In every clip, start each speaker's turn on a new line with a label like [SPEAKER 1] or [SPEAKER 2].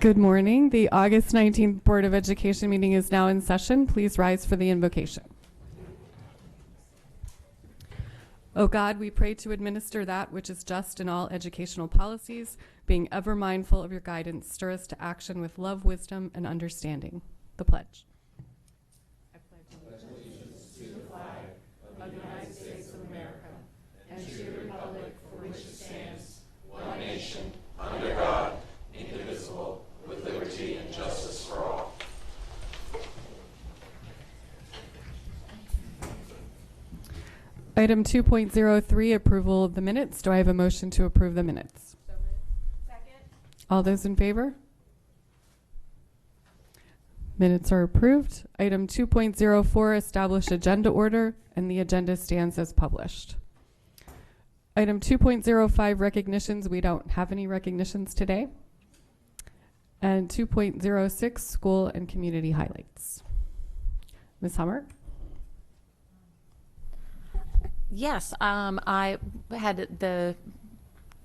[SPEAKER 1] Good morning. The August 19th Board of Education meeting is now in session. Please rise for the invocation. O God, we pray to administer that which is just in all educational policies, being ever mindful of your guidance, stir us to action with love, wisdom, and understanding. The pledge. I pledge allegiance to the flag of the United States of America and to the republic for which it stands, one nation, under God, indivisible, with liberty and justice for all. Item 2.03, approval of the minutes. Do I have a motion to approve the minutes?
[SPEAKER 2] So moved. Second.
[SPEAKER 1] All those in favor? Minutes are approved. Item 2.04, establish agenda order, and the agenda stands as published. Item 2.05, recognitions. We don't have any recognitions today. And 2.06, school and community highlights. Ms. Hummer?
[SPEAKER 2] Yes, I had the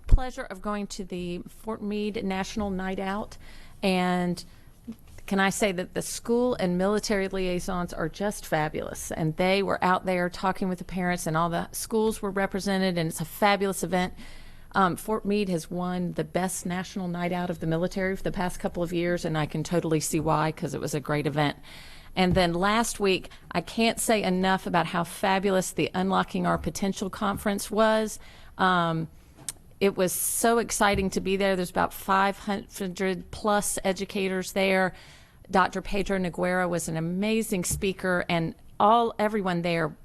[SPEAKER 2] pleasure of going to the Fort Meade National Night Out, and can I say that the school and military liaisons are just fabulous, and they were out there talking with the parents, and all the schools were represented, and it's a fabulous event. Fort Meade has won the best national night out of the military for the past couple of years, and I can totally see why, because it was a great event. And then last week, I can't say enough about how fabulous the Unlocking Our Potential conference was. It was so exciting to be there. There's about 500 plus educators there. Dr. Pedro Noguera was an amazing speaker, and everyone there,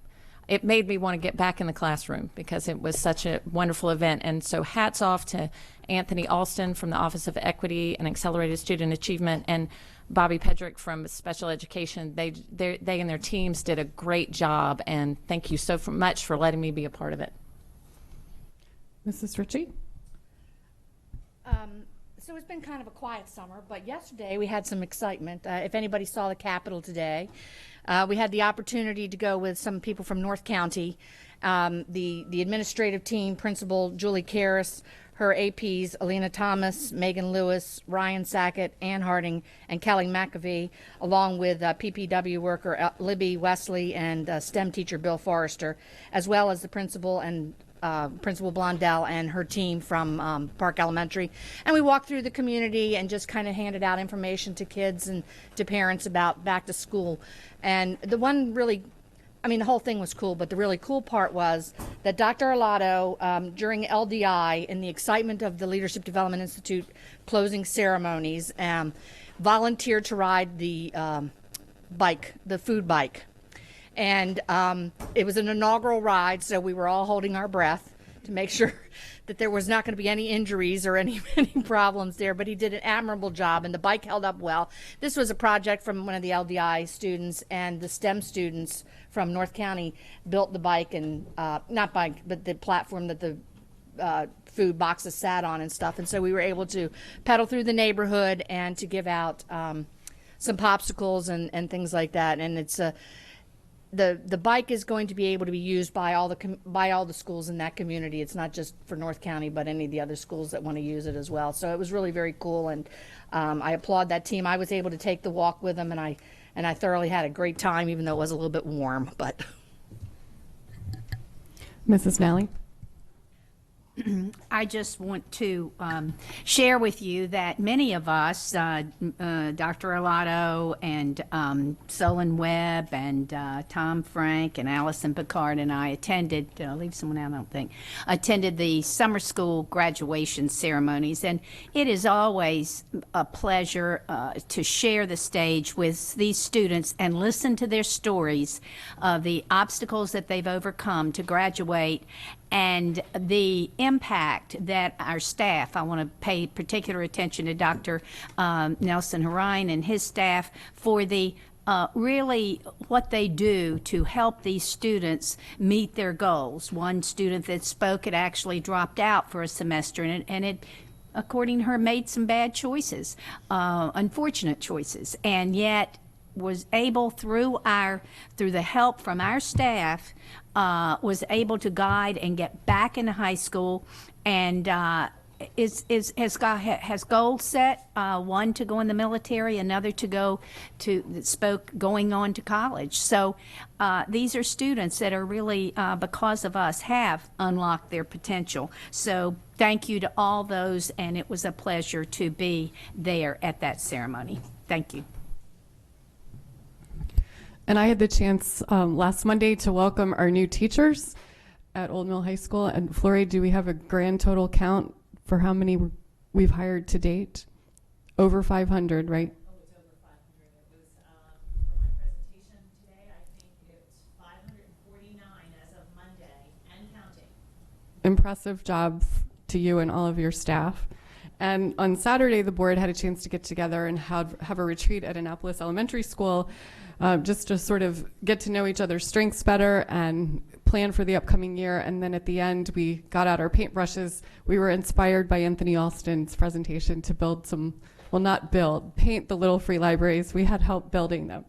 [SPEAKER 2] it made me want to get back in the classroom because it was such a wonderful event. And so hats off to Anthony Alston from the Office of Equity and Accelerated Student Achievement, and Bobby Pedrick from Special Education. They and their teams did a great job, and thank you so much for letting me be a part of it.
[SPEAKER 1] Mrs. Ritchie?
[SPEAKER 3] So it's been kind of a quiet summer, but yesterday we had some excitement. If anybody saw the Capitol today, we had the opportunity to go with some people from North County, the administrative team, Principal Julie Karras, her APs, Alina Thomas, Megan Lewis, Ryan Sackett, Ann Harding, and Kelly McAvee, along with PPW worker Libby Wesley and STEM teacher Bill Forrester, as well as the principal and Principal Blondell and her team from Park Elementary. And we walked through the community and just kind of handed out information to kids and to parents about back to school. And the one really, the whole thing was cool, but the really cool part was that Dr. Arlotto, during LDI, in the excitement of the Leadership Development Institute closing ceremonies, volunteered to ride the food bike. And it was an inaugural ride, so we were all holding our breath to make sure that there was not going to be any injuries or any problems there, but he did an admirable job, and the bike held up well. This was a project from one of the LDI students, and the STEM students from North County built the bike, and not bike, but the platform that the food boxes sat on and stuff. And so we were able to pedal through the neighborhood and to give out some popsicles and things like that. And it's the bike is going to be able to be used by all the schools in that community. It's not just for North County, but any of the other schools that want to use it as well. So it was really very cool, and I applaud that team. I was able to take the walk with them, and I thoroughly had a great time, even though it was a little bit warm. But
[SPEAKER 1] Mrs. Nally?
[SPEAKER 4] I just want to share with you that many of us, Dr. Arlotto and Solon Webb and Tom Frank and Allison Picard and I attended, did I leave someone out? I don't think, attended the summer school graduation ceremonies. And it is always a pleasure to share the stage with these students and listen to their stories of the obstacles that they've overcome to graduate, and the impact that our staff, I want to pay particular attention to Dr. Nelson Harine and his staff for the really what they do to help these students meet their goals. One student that spoke had actually dropped out for a semester, and it according to her, made some bad choices, unfortunate choices, and yet was able, through the help from our staff, was able to guide and get back into high school, and has goals set. One to go in the military, another to go going on to college. So these are students that are really, because of us, have unlocked their potential. So thank you to all those, and it was a pleasure to be there at that ceremony. Thank you.
[SPEAKER 1] And I had the chance last Monday to welcome our new teachers at Old Mill High School. And Florrie, do we have a grand total count for how many we've hired to date? Over 500, right?
[SPEAKER 2] Oh, it's over 500. It was, for my presentation today, I think it's 549 as of Monday and counting.
[SPEAKER 1] Impressive job to you and all of your staff. And on Saturday, the board had a chance to get together and have a retreat at Annapolis Elementary School, just to sort of get to know each other's strengths better and plan for the upcoming year. And then at the end, we got out our paintbrushes. We were inspired by Anthony Alston's presentation to build paint the little free libraries. We had help building them.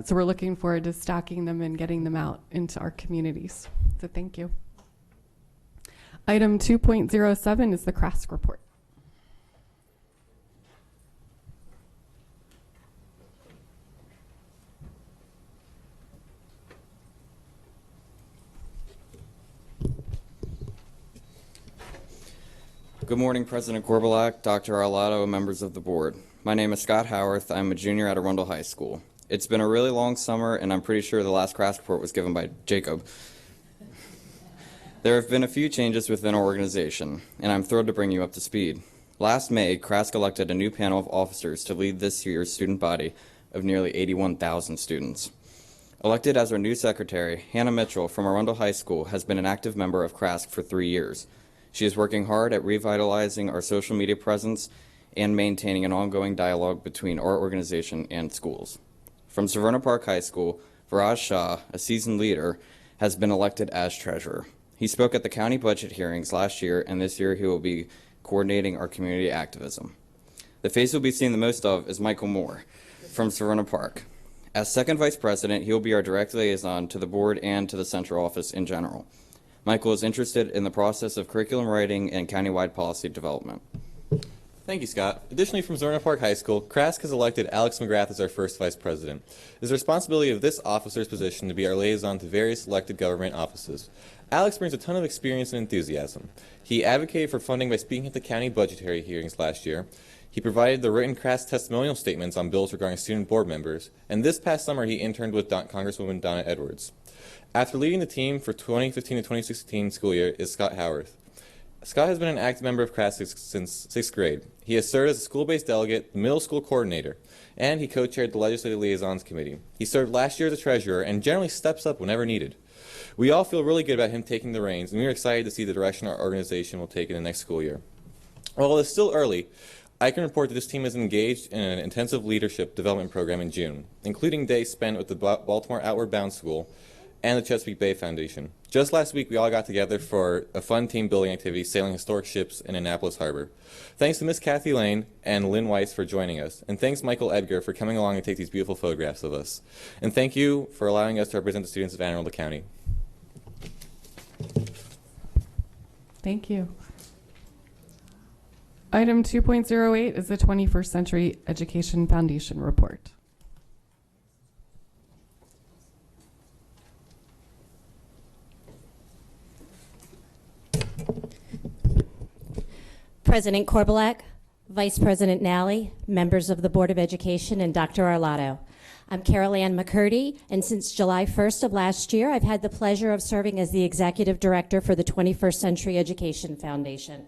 [SPEAKER 1] So we're looking forward to stocking them and getting them out into our communities. So thank you. Item 2.07 is the CRASC report.
[SPEAKER 5] Good morning, President Korbelak, Dr. Arlotto, and members of the board. My name is Scott Howarth. I'm a junior at Arundel High School. It's been a really long summer, and I'm pretty sure the last CRASC report was given by Jacob. There have been a few changes within our organization, and I'm thrilled to bring you up to speed. Last May, CRASC elected a new panel of officers to lead this year's student body of nearly 81,000 students. Elected as our new secretary, Hannah Mitchell from Arundel High School has been an active member of CRASC for 3 years. She is working hard at revitalizing our social media presence and maintaining an ongoing dialogue between our organization and schools. From Severna Park High School, Viraj Shah, a seasoned leader, has been elected as treasurer. He spoke at the county budget hearings last year, and this year he will be coordinating our community activism. The face you'll be seeing the most of is Michael Moore from Severna Park. As second vice president, he will be our direct liaison to the board and to the central office in general. Michael is interested in the process of curriculum writing and countywide policy development.
[SPEAKER 6] Thank you, Scott. Additionally, from Severna Park High School, CRASC has elected Alex McGrath as our first vice president. It is the responsibility of this officer's position to be our liaison to various elected government offices. Alex brings a ton of experience and enthusiasm. He advocated for funding by speaking at the county budgetary hearings last year. He provided the written CRASC testimonial statements on bills regarding student board members, and this past summer he interned with Congresswoman Donna Edwards. After leading the team for 2015 to 2016 school year is Scott Howarth. Scott has been an active member of CRASC since 6th grade. He has served as a school-based delegate, the middle school coordinator, and he co-chaired the Legislative Liaisons Committee. He served last year as a treasurer and generally steps up whenever needed. We all feel really good about him taking the reins, and we are excited to see the direction our organization will take in the next school year. While it's still early, I can report that this team is engaged in an intensive leadership development program in June, including days spent with the Baltimore Outward Bound School and the Chesapeake Bay Foundation. Just last week, we all got together for a fun team building activity sailing historic ships in Annapolis Harbor. Thanks to Miss Kathy Lane and Lynn Weiss for joining us. And thanks Michael Edgar for coming along and take these beautiful photographs of us. And thank you for allowing us to represent the students of Anne Arundel County.
[SPEAKER 1] Thank you. Item 2.08 is the 21st Century Education Foundation report.
[SPEAKER 7] President Korbelak, Vice President Nally, members of the Board of Education, and Dr. Arlotto. I'm Carol Ann McCurdy, and since July 1st of last year, I've had the pleasure of serving as the Executive Director for the 21st Century Education Foundation.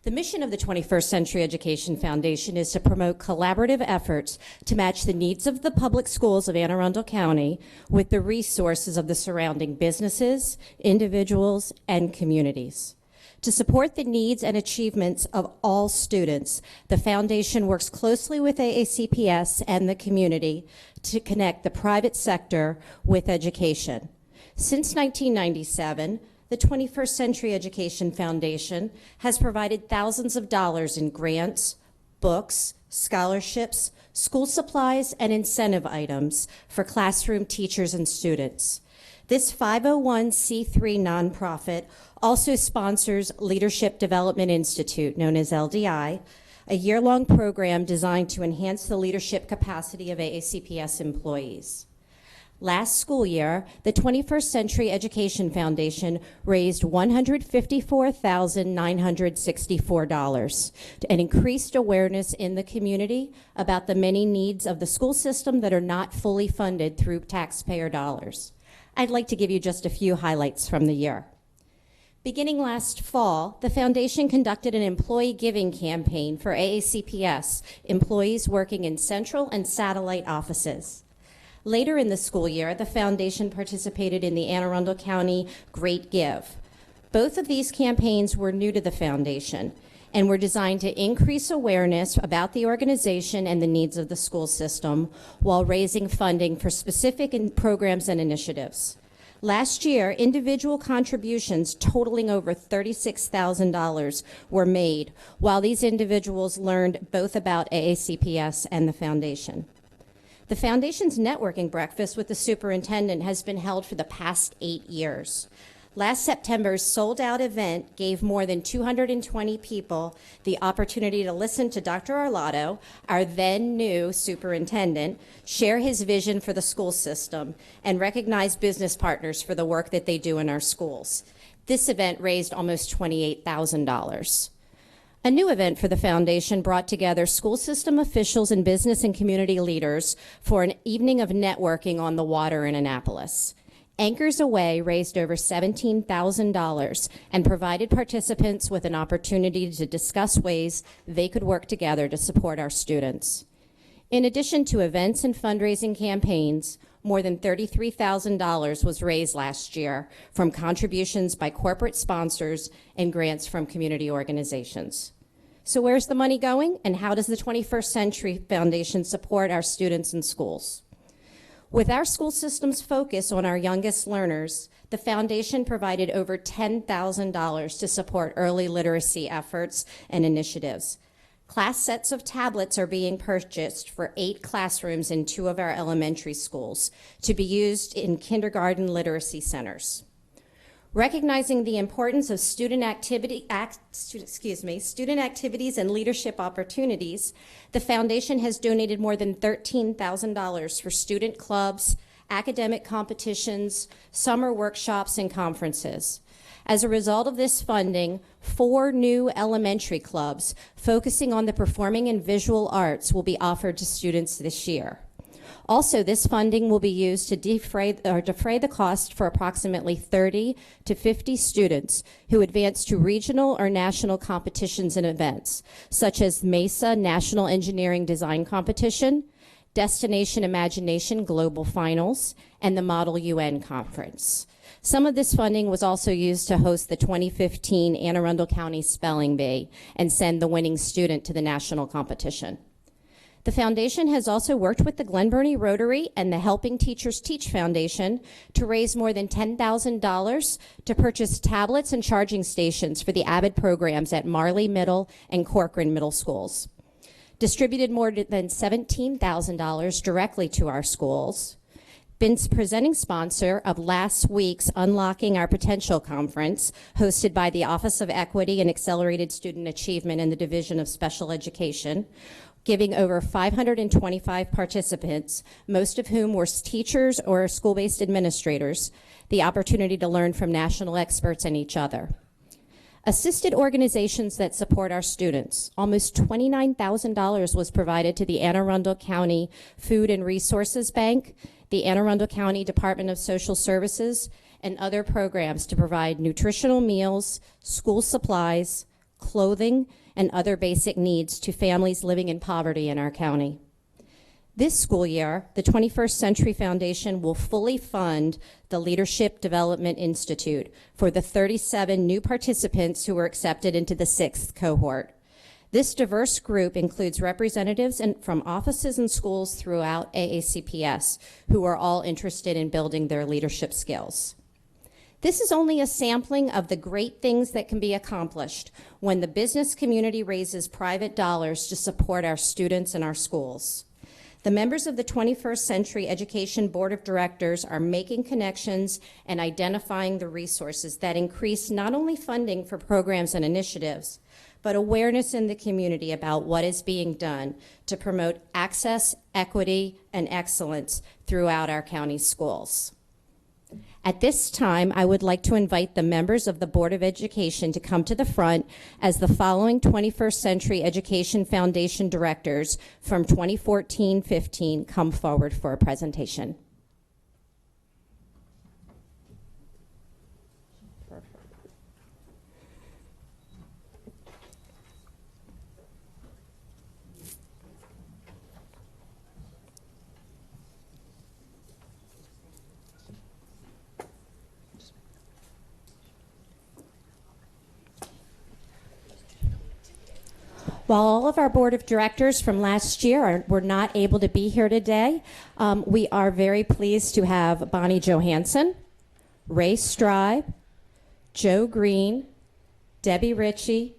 [SPEAKER 7] The mission of the 21st Century Education Foundation is to promote collaborative efforts to match the needs of the public schools of Anne Arundel County with the resources of the surrounding businesses, individuals, and communities. To support the needs and achievements of all students, the Foundation works closely with AACPS and the community to connect the private sector with education. Since 1997, the 21st Century Education Foundation has provided thousands of dollars in grants, books, scholarships, school supplies, and incentive items for classroom teachers and students. This 501c3 nonprofit also sponsors Leadership Development Institute, known as LDI, a year-long program designed to enhance the leadership capacity of AACPS employees. Last school year, the 21st Century Education Foundation raised $154,964 and increased awareness in the community about the many needs of the school system that are not fully funded through taxpayer dollars. I'd like to give you just a few highlights from the year. Beginning last fall, the foundation conducted an employee giving campaign for AACPS employees working in central and satellite offices. Later in the school year, the foundation participated in the Anne Arundel County Great Give. Both of these campaigns were new to the foundation and were designed to increase awareness about the organization and the needs of the school system while raising funding for specific programs and initiatives. Last year, individual contributions totaling over $36,000 were made, while these individuals learned both about AACPS and the foundation. The foundation's networking breakfast with the superintendent has been held for the past 8 years. Last September's sold-out event gave more than 220 people the opportunity to listen to Dr. Arlotto, our then-new superintendent, share his vision for the school system and recognize business partners for the work that they do in our schools. This event raised almost $28,000. A new event for the foundation brought together school system officials and business and community leaders for an evening of networking on the water in Annapolis. Anchors Away raised over $17,000 and provided participants with an opportunity to discuss ways they could work together to support our students. In addition to events and fundraising campaigns, more than $33,000 was raised last year from contributions by corporate sponsors and grants from community organizations. So where's the money going, and how does the 21st Century Foundation support our students and schools? With our school system's focus on our youngest learners, the foundation provided over $10,000 to support early literacy efforts and initiatives. Class sets of tablets are being purchased for 8 classrooms in 2 of our elementary schools to be used in kindergarten literacy centers. Recognizing the importance of student activities and leadership opportunities, the foundation has donated more than $13,000 for student clubs, academic competitions, summer workshops, and conferences. As a result of this funding, 4 new elementary clubs focusing on the performing and visual arts will be offered to students this year. Also, this funding will be used to defray the cost for approximately 30 to 50 students who advance to regional or national competitions and events, such as MESA National Engineering Design Competition, Destination Imagination Global Finals, and the Model UN Conference. Some of this funding was also used to host the 2015 Anne Arundel County Spelling Bee and send the winning student to the national competition. The foundation has also worked with the Glen Burnie Rotary and the Helping Teachers Teach Foundation to raise more than $10,000 to purchase tablets and charging stations for the AVID programs at Marley Middle and Corcoran Middle Schools. Distributed more than $17,000 directly to our schools. Been presenting sponsor of last week's Unlocking Our Potential conference, hosted by the Office of Equity and Accelerated Student Achievement in the Division of Special Education, giving over 525 participants, most of whom were teachers or school-based administrators, the opportunity to learn from national experts and each other. Assisted organizations that support our students. Almost $29,000 was provided to the Anne Arundel County Food and Resources Bank, the Anne Arundel County Department of Social Services, and other programs to provide nutritional meals, school supplies, clothing, and other basic needs to families living in poverty in our county. This school year, the 21st Century Foundation will fully fund the Leadership Development Institute for the 37 new participants who were accepted into the 6th cohort. This diverse group includes representatives from offices and schools throughout AACPS who are all interested in building their leadership skills. This is only a sampling of the great things that can be accomplished when the business community raises private dollars to support our students and our schools. The members of the 21st Century Education Board of Directors are making connections and identifying the resources that increase not only funding for programs and initiatives, but awareness in the community about what is being done to promote access, equity, and excellence throughout our county schools. At this time, I would like to invite the members of the Board of Education to come to the front as the following 21st Century Education Foundation directors from 2014-15 come forward for a presentation. While all of our board of directors from last year were not able to be here today, we are very pleased to have Bonnie Johansson, Ray Stribe, Joe Green, Debbie Ritchie,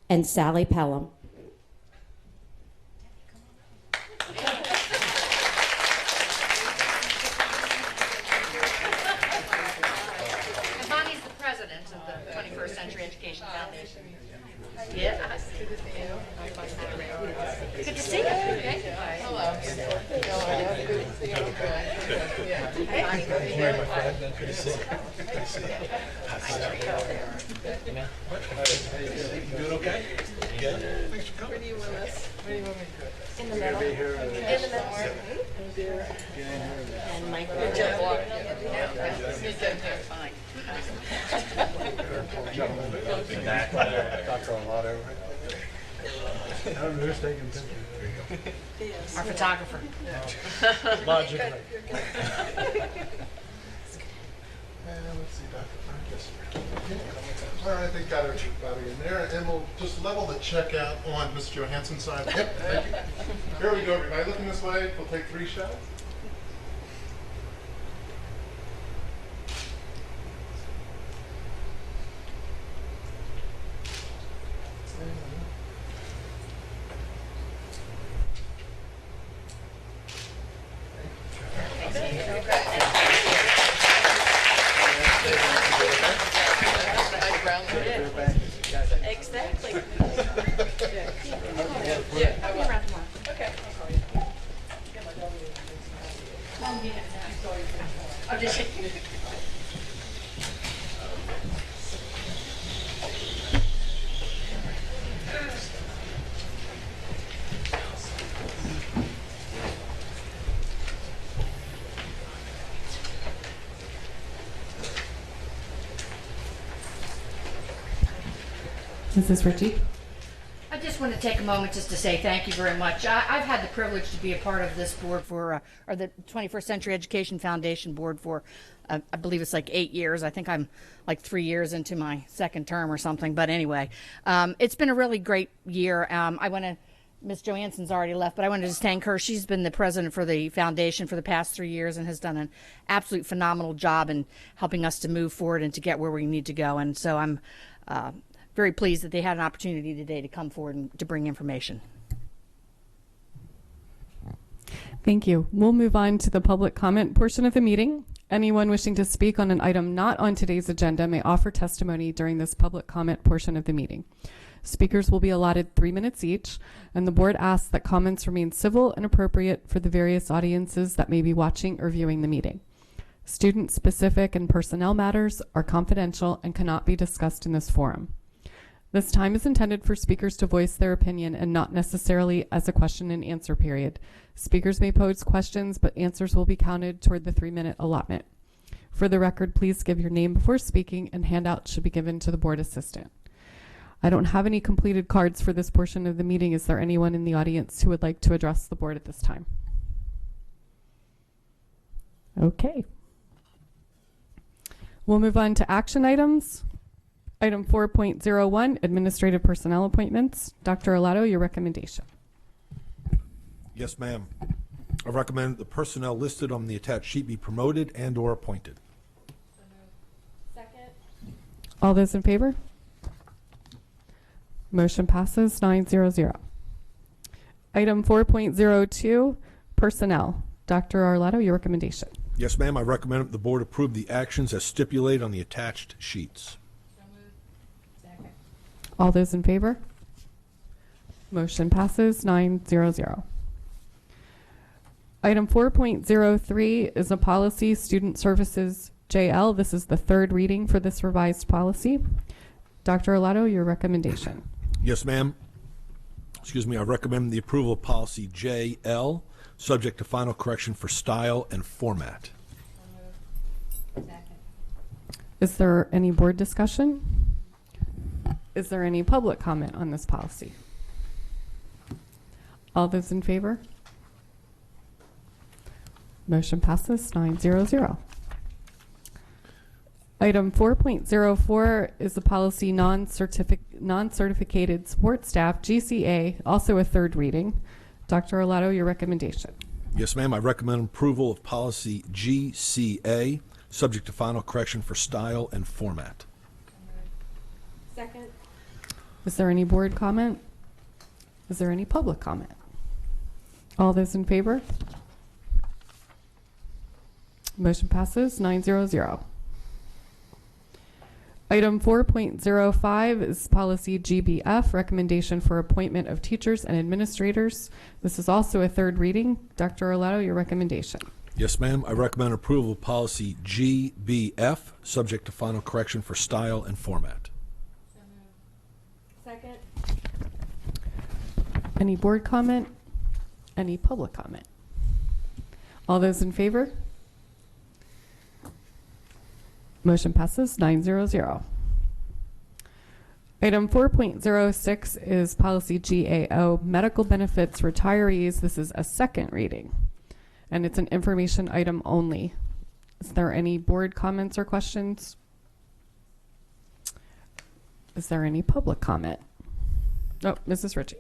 [SPEAKER 7] and Sally Pelham.
[SPEAKER 3] And Bonnie's the president of the 21st Century Education Foundation. Yeah. Good to see you. Hello.
[SPEAKER 8] Doing okay? Good. Thanks for coming. Where do you want us? Where do you want me to go? In the middle. In the middle.
[SPEAKER 3] And Mike. Good job. Fine.
[SPEAKER 8] Dr. Olato. Who's taking pictures?
[SPEAKER 3] Our photographer.
[SPEAKER 8] Logically. Let's see, Dr. Marcus. All right, I think got everybody in there, and we'll just level the checkout on Ms. Johansson's side. Yep, thank you. Here we go, everybody. Looking this way. We'll take 3 shots.
[SPEAKER 3] Exactly.
[SPEAKER 1] Mrs. Ritchie?
[SPEAKER 3] I just want to take a moment just to say thank you very much. I've had the privilege to be a part of this board for, or the 21st Century Education Foundation board for, I believe it's like 8 years. I think I'm like 3 years into my second term or something. But anyway, it's been a really great year. I want to, Ms. Johansson's already left, but I want to just thank her. She's been the president for the foundation for the past 3 years and has done an absolute phenomenal job in helping us to move forward and to get where we need to go. And so I'm very pleased that they had an opportunity today to come forward and to bring information.
[SPEAKER 1] Thank you. We'll move on to the public comment portion of the meeting. Anyone wishing to speak on an item not on today's agenda may offer testimony during this public comment portion of the meeting. Speakers will be allotted 3 minutes each, and the board asks that comments remain civil and appropriate for the various audiences that may be watching or viewing the meeting. Student-specific and personnel matters are confidential and cannot be discussed in this forum. This time is intended for speakers to voice their opinion and not necessarily as a question and answer period. Speakers may pose questions, but answers will be counted toward the 3-minute allotment. For the record, please give your name before speaking, and handouts should be given to the board assistant. I don't have any completed cards for this portion of the meeting. Is there anyone in the audience who would like to address the board at this time? Okay. We'll move on to action items. Item 4.01, administrative personnel appointments. Dr. Olato, your recommendation.
[SPEAKER 9] Yes, ma'am. I recommend the personnel listed on the attached sheet be promoted and/or appointed.
[SPEAKER 7] Second.
[SPEAKER 1] All those in favor? Motion passes 900. Item 4.02, personnel. Dr. Arlato, your recommendation.
[SPEAKER 9] Yes, ma'am. I recommend that the board approve the actions as stipulated on the attached sheets.
[SPEAKER 1] All those in favor? Motion passes 900. Item 4.03 is a policy, student services JL. This is the third reading for this revised policy. Dr. Arlato, your recommendation.
[SPEAKER 9] Yes, ma'am. Excuse me. I recommend the approval of policy JL, subject to final correction for style and format.
[SPEAKER 1] Is there any board discussion? Is there any public comment on this policy? All those in favor? Motion passes 900. Item 4.04 is the policy non-certificated support staff, GCA, also a third reading. Dr. Arlato, your recommendation.
[SPEAKER 9] Yes, ma'am. I recommend approval of policy GCA, subject to final correction for style and format.
[SPEAKER 1] Second. Is there any board comment? Is there any public comment? All those in favor? Motion passes 900. Item 4.05 is policy GBF, recommendation for appointment of teachers and administrators. This is also a third reading. Dr. Arlato, your recommendation.
[SPEAKER 9] Yes, ma'am. I recommend approval of policy GBF, subject to final correction for style and format.
[SPEAKER 1] Second. Any board comment? Any public comment? All those in favor? Motion passes 900. Item 4.06 is policy GAO, medical benefits retirees. This is a second reading, and it's an information item only. Is there any board comments or questions? Is there any public comment? Oh, Mrs. Ritchie.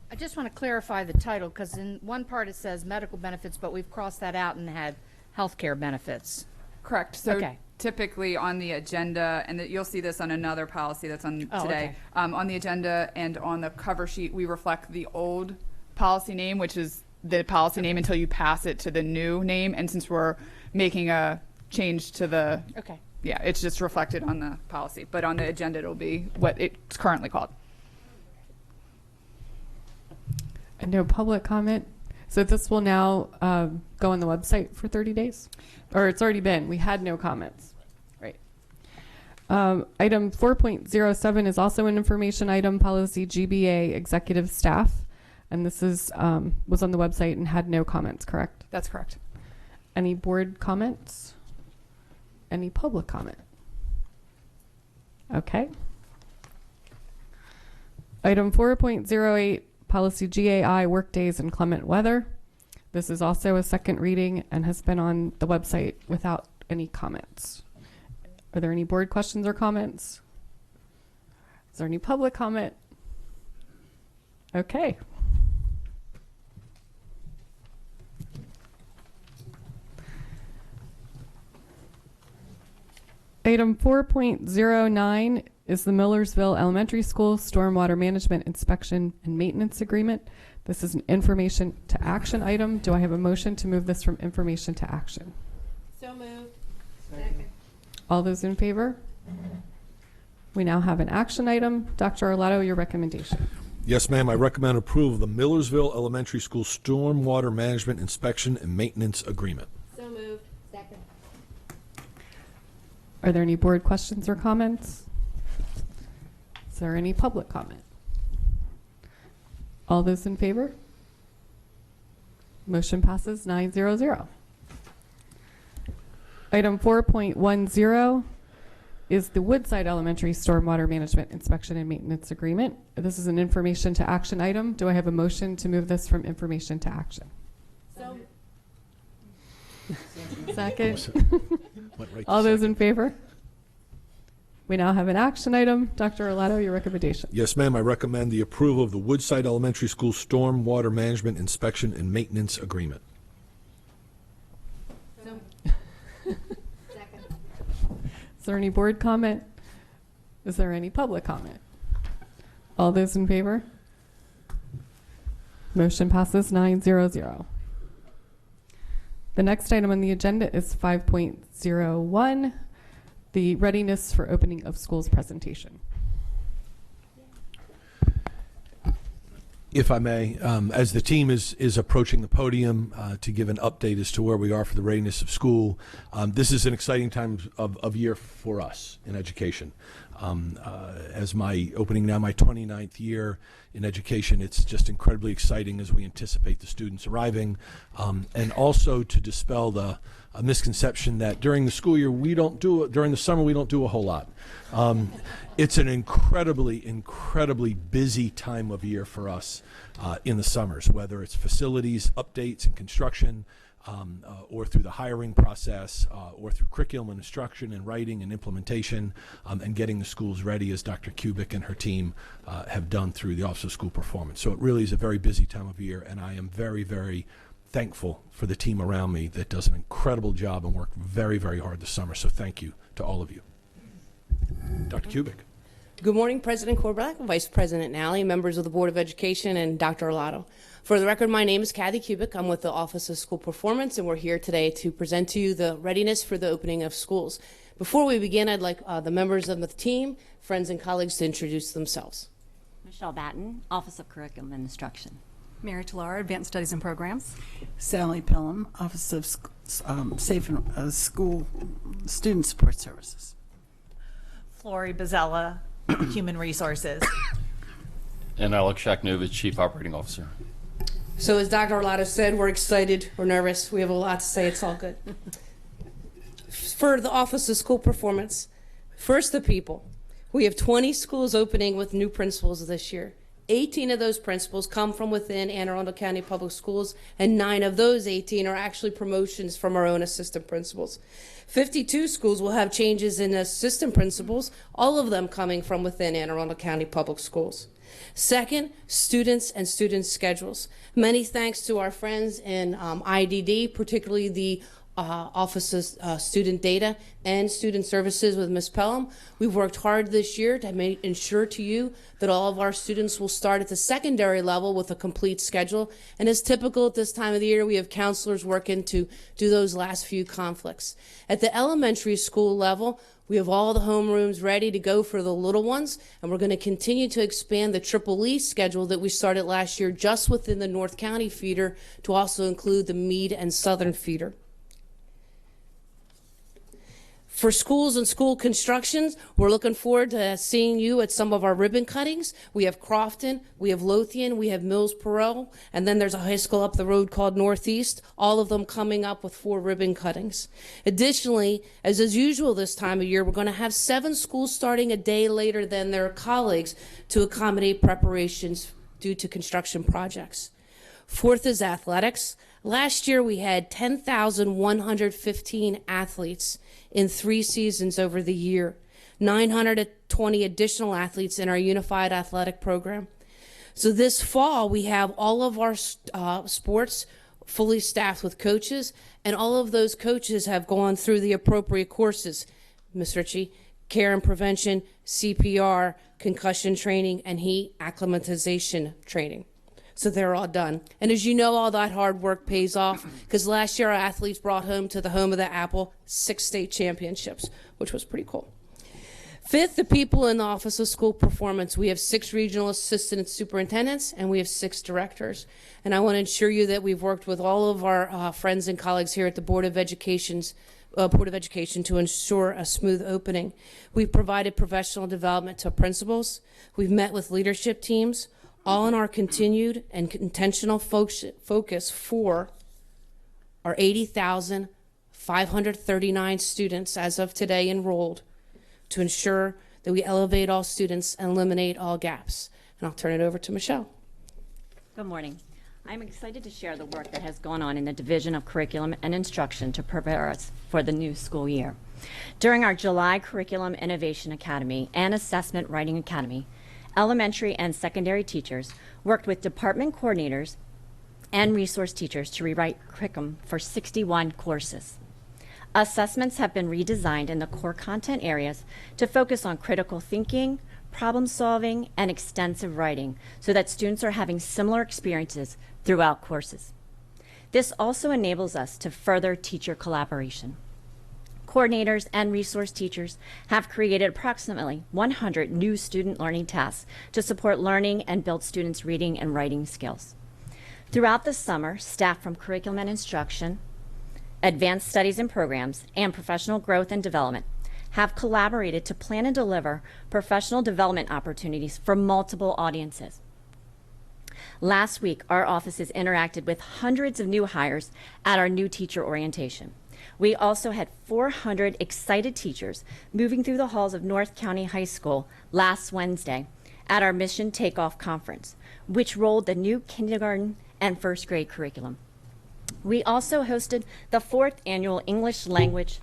[SPEAKER 3] I just want to clarify the title, because in one part it says medical benefits, but we've crossed that out and had healthcare benefits.
[SPEAKER 10] Correct. So
[SPEAKER 3] Okay.
[SPEAKER 10] typically on the agenda, and you'll see this on another policy that's on
[SPEAKER 3] Oh,
[SPEAKER 10] today,
[SPEAKER 3] okay.
[SPEAKER 10] on the agenda and on the cover sheet, we reflect the old policy name, which is the policy name until you pass it to the new name. And since we're making a change to the,
[SPEAKER 3] Okay.
[SPEAKER 10] yeah, it's just reflected on the policy. But on the agenda, it'll be what it's currently called.
[SPEAKER 1] And no public comment. So this will now go on the website for 30 days? Or it's already been. We had no comments. Right. Item 4.07 is also an information item, policy GBA, executive staff. And this is was on the website and had no comments, correct?
[SPEAKER 10] That's correct.
[SPEAKER 1] Any board comments? Any public comment? Okay. Item 4.08, policy GAI, workdays and inclement weather. This is also a second reading and has been on the website without any comments. Are there any board questions or comments? Is there any public comment? Okay. Item 4.09 is the Millersville Elementary School Stormwater Management Inspection and Maintenance Agreement. This is an information to action item. Do I have a motion to move this from information to action?
[SPEAKER 7] So moved.
[SPEAKER 1] All those in favor? We now have an action item. Dr. Arlato, your recommendation.
[SPEAKER 9] Yes, ma'am. I recommend approval of the Millersville Elementary School Stormwater Management Inspection and Maintenance Agreement.
[SPEAKER 7] So moved. Second.
[SPEAKER 1] Are there any board questions or comments? Is there any public comment? All those in favor? Motion passes 900. Item 4.10 is the Woodside Elementary Stormwater Management Inspection and Maintenance Agreement. This is an information to action item. Do I have a motion to move this from information to action?
[SPEAKER 7] So
[SPEAKER 1] Second.
[SPEAKER 9] Went right to
[SPEAKER 1] All those
[SPEAKER 9] second.
[SPEAKER 1] in favor? We now have an action item. Dr. Arlato, your recommendation.
[SPEAKER 9] Yes, ma'am. I recommend the approval of the Woodside Elementary School Stormwater Management Inspection and Maintenance Agreement.
[SPEAKER 7] second.
[SPEAKER 1] Is there any board comment? Is there any public comment? All those in favor? Motion passes 900. The next item on the agenda is 5.01, the readiness for opening of schools presentation.
[SPEAKER 9] If I may, as the team is approaching the podium to give an update as to where we are for the readiness of school, this is an exciting time of year for us in education. As my opening now my 29th year in education, it's just incredibly exciting as we anticipate the students arriving, and also to dispel the misconception that during the school year during the summer we don't do a whole lot. It's an incredibly busy time of year for us in the summers, whether it's facilities updates and construction, or through the hiring process, or through curriculum and instruction and writing and implementation, and getting the schools ready, as Dr. Kubik and her team have done through the Office of School Performance. So it really is a very busy time of year, and I am very, very thankful for the team around me that does an incredible job and work very, very hard this summer. So thank you to all of you. Dr. Kubik.
[SPEAKER 11] Good morning, President Corbett, Vice President Nally, members of the Board of Education, and Dr. Arlato. For the record, my name is Kathy Kubik. I'm with the Office of School Performance, and we're here today to present to you the readiness for the opening of schools. Before we begin, I'd like the members of the team, friends, and colleagues to introduce themselves.
[SPEAKER 12] Michelle Batten, Office of Curriculum and Instruction.
[SPEAKER 13] Mary Talar, Advanced Studies and Programs.
[SPEAKER 14] Sally Pillam, Office of Safe and School Student Support Services.
[SPEAKER 15] Flori Bozzella, Human Resources.
[SPEAKER 16] And Alex Shaknovich, Chief Operating Officer.
[SPEAKER 11] So as Dr. Arlato said, we're excited, we're nervous, we have a lot to say, it's all good. For the Office of School Performance, first the people. We have 20 schools opening with new principals this year. 18 of those principals come from within Anne Arundel County Public Schools, and 9 of those 18 are actually promotions from our own assistant principals. 52 schools will have changes in assistant principals, all of them coming from within Anne Arundel County Public Schools. Second, students and student schedules. Many thanks to our friends in IDD, particularly the Office of Student Data and Student Services with Ms. Pelham. We've worked hard this year to ensure to you that all of our students will start at the secondary level with a complete schedule. And as typical at this time of the year, we have counselors working to do those last few conflicts. At the elementary school level, we have all the homerooms ready to go for the little ones, and we're going to continue to expand the Triple E schedule that we started last year just within the North County feeder to also include the Meade and Southern feeder. For schools and school constructions, we're looking forward to seeing you at some of our ribbon cuttings. We have Crofton, we have Lothian, we have Mills Perot, and then there's a high school up the road called Northeast, all of them coming up with 4 ribbon cuttings. Additionally, as is usual this time of year, we're going to have 7 schools starting a day later than their colleagues to accommodate preparations due to construction projects. Fourth is athletics. Last year we had 10,115 athletes in 3 seasons over the year, 920 additional athletes in our unified athletic program. So this fall we have all of our sports fully staffed with coaches, and all of those coaches have gone through the appropriate courses. Ms. Ritchie, care and prevention, CPR, concussion training, and heat acclimatization training. So they're all done. And as you know, all that hard work pays off, because last year our athletes brought home to the home of the apple 6 state championships, which was pretty cool. Fifth, the people in the Office of School Performance. We have 6 regional assistant superintendents, and we have 6 directors. And I want to ensure you that we've worked with all of our friends and colleagues here at the Board of Education to ensure a smooth opening. We've provided professional development to principals. We've met with leadership teams, all in our continued and intentional focus for our 80,539 students as of today enrolled, to ensure that we elevate all students and eliminate all gaps. And I'll turn it over to Michelle.
[SPEAKER 12] Good morning. I'm excited to share the work that has gone on in the Division of Curriculum and Instruction to prepare us for the new school year. During our July Curriculum Innovation Academy and Assessment Writing Academy, elementary and secondary teachers worked with department coordinators and resource teachers to rewrite curriculum for 61 courses. Assessments have been redesigned in the core content areas to focus on critical thinking, problem solving, and extensive writing so that students are having similar experiences throughout courses. This also enables us to further teacher collaboration. Coordinators and resource teachers have created approximately 100 new student learning tasks to support learning and build students' reading and writing skills. Throughout the summer, staff from Curriculum and Instruction, Advanced Studies and Programs, and Professional Growth and Development have collaborated to plan and deliver professional development opportunities for multiple audiences. Last week, our offices interacted with hundreds of new hires at our new teacher orientation. We also had 400 excited teachers moving through the halls of North County High School last Wednesday at our Mission Takeoff Conference, which rolled the new kindergarten and first grade curriculum. We also hosted the 4th annual English Language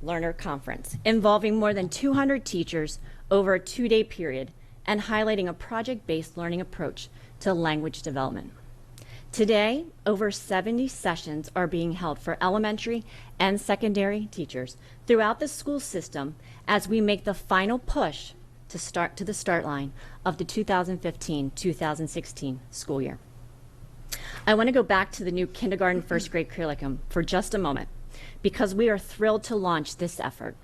[SPEAKER 12] Learner Conference, involving more than 200 teachers over a 2-day period and highlighting a project-based learning approach to language development. Today, over 70 sessions are being held for elementary and secondary teachers throughout the school system as we make the final push to the start line of the 2015-2016 school year. I want to go back to the new kindergarten first grade curriculum for just a moment because we are thrilled to launch this effort.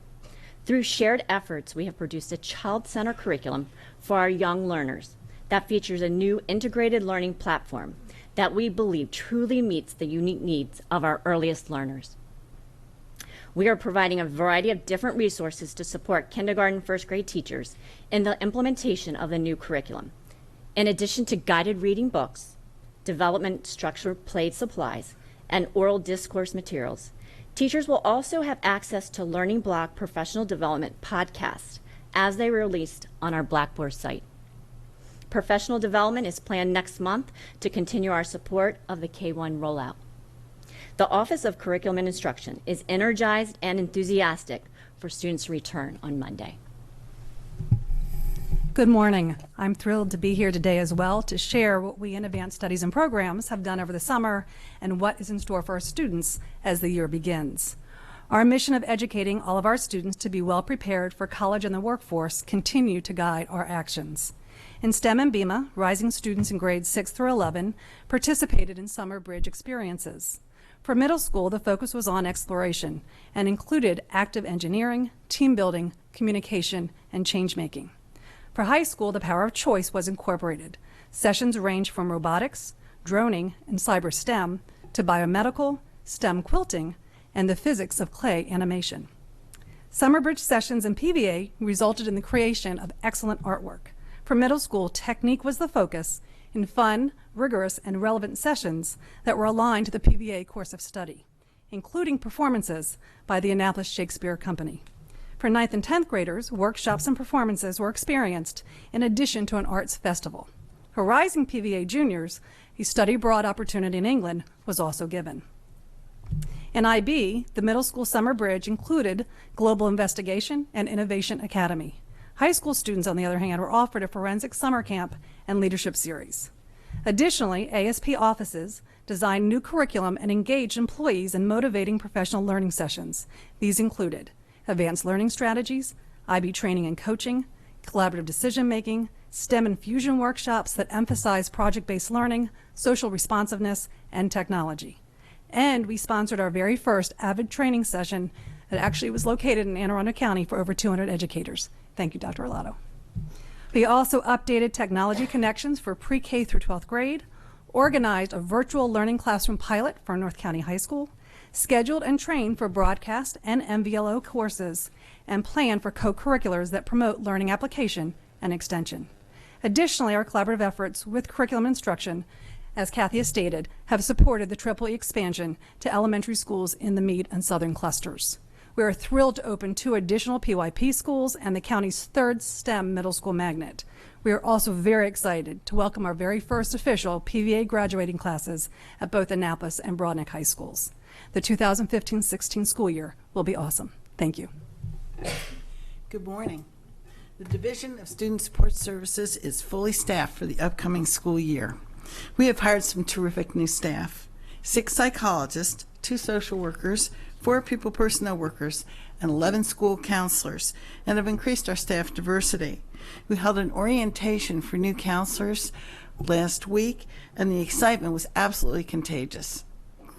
[SPEAKER 12] Through shared efforts, we have produced a child-centered curriculum for our young learners that features a new integrated learning platform that we believe truly meets the unique needs of our earliest learners. We are providing a variety of different resources to support kindergarten first grade teachers in the implementation of the new curriculum. In addition to guided reading books, development structured play supplies, and oral discourse materials, teachers will also have access to Learning Block professional development podcasts as they are released on our Blackboard site. Professional development is planned next month to continue our support of the K-1 rollout. The Office of Curriculum and Instruction is energized and enthusiastic for students' return on Monday.
[SPEAKER 13] Good morning. I'm thrilled to be here today as well to share what we in Advanced Studies and Programs have done over the summer and what is in store for our students as the year begins. Our mission of educating all of our students to be well prepared for college and the workforce continue to guide our actions. In STEM and BEMA, rising students in grades 6 through 11 participated in summer bridge experiences. For middle school, the focus was on exploration and included active engineering, team building, communication, and change making. For high school, the power of choice was incorporated. Sessions ranged from robotics, droning, and cyber STEM to biomedical, STEM quilting, and the physics of clay animation. Summer bridge sessions in PVA resulted in the creation of excellent artwork. For middle school, technique was the focus in fun, rigorous, and relevant sessions that were aligned to the PVA course of study, including performances by the Annapolis Shakespeare Company. For 9th and 10th graders, workshops and performances were experienced in addition to an arts festival. For rising PVA juniors, a study abroad opportunity in England was also given. In IB, the middle school summer bridge included Global Investigation and Innovation Academy. High school students, on the other hand, were offered a forensic summer camp and leadership series. Additionally, ASP offices designed new curriculum and engaged employees in motivating professional learning sessions. These included advanced learning strategies, IB training and coaching, collaborative decision-making, STEM infusion workshops that emphasize project-based learning, social responsiveness, and technology. And we sponsored our very first AVID training session that actually was located in Anne Arundel County for over 200 educators. Thank you, Dr. Arlotto. We also updated technology connections for pre-K through 12th grade, organized a virtual learning classroom pilot for North County High School, scheduled and trained for broadcast and MVLO courses, and planned for co-curriculars that promote learning application and extension. Additionally, our collaborative efforts with curriculum instruction, as Kathy has stated, have supported the EEE expansion to elementary schools in the Mead and Southern clusters. We are thrilled to open 2 additional PYP schools and the county's 3rd STEM middle school magnet. We are also very excited to welcome our very first official PVA graduating classes at both Annapolis and Broadneck High Schools. The 2015-16 school year will be awesome. Thank you.
[SPEAKER 14] Good morning. The Division of Student Support Services is fully staffed for the upcoming school year. We have hired some terrific new staff: 6 psychologists, 2 social workers, 4 pupil personnel workers, and 11 school counselors, and have increased our staff diversity. We held an orientation for new counselors last week, and the excitement was absolutely contagious.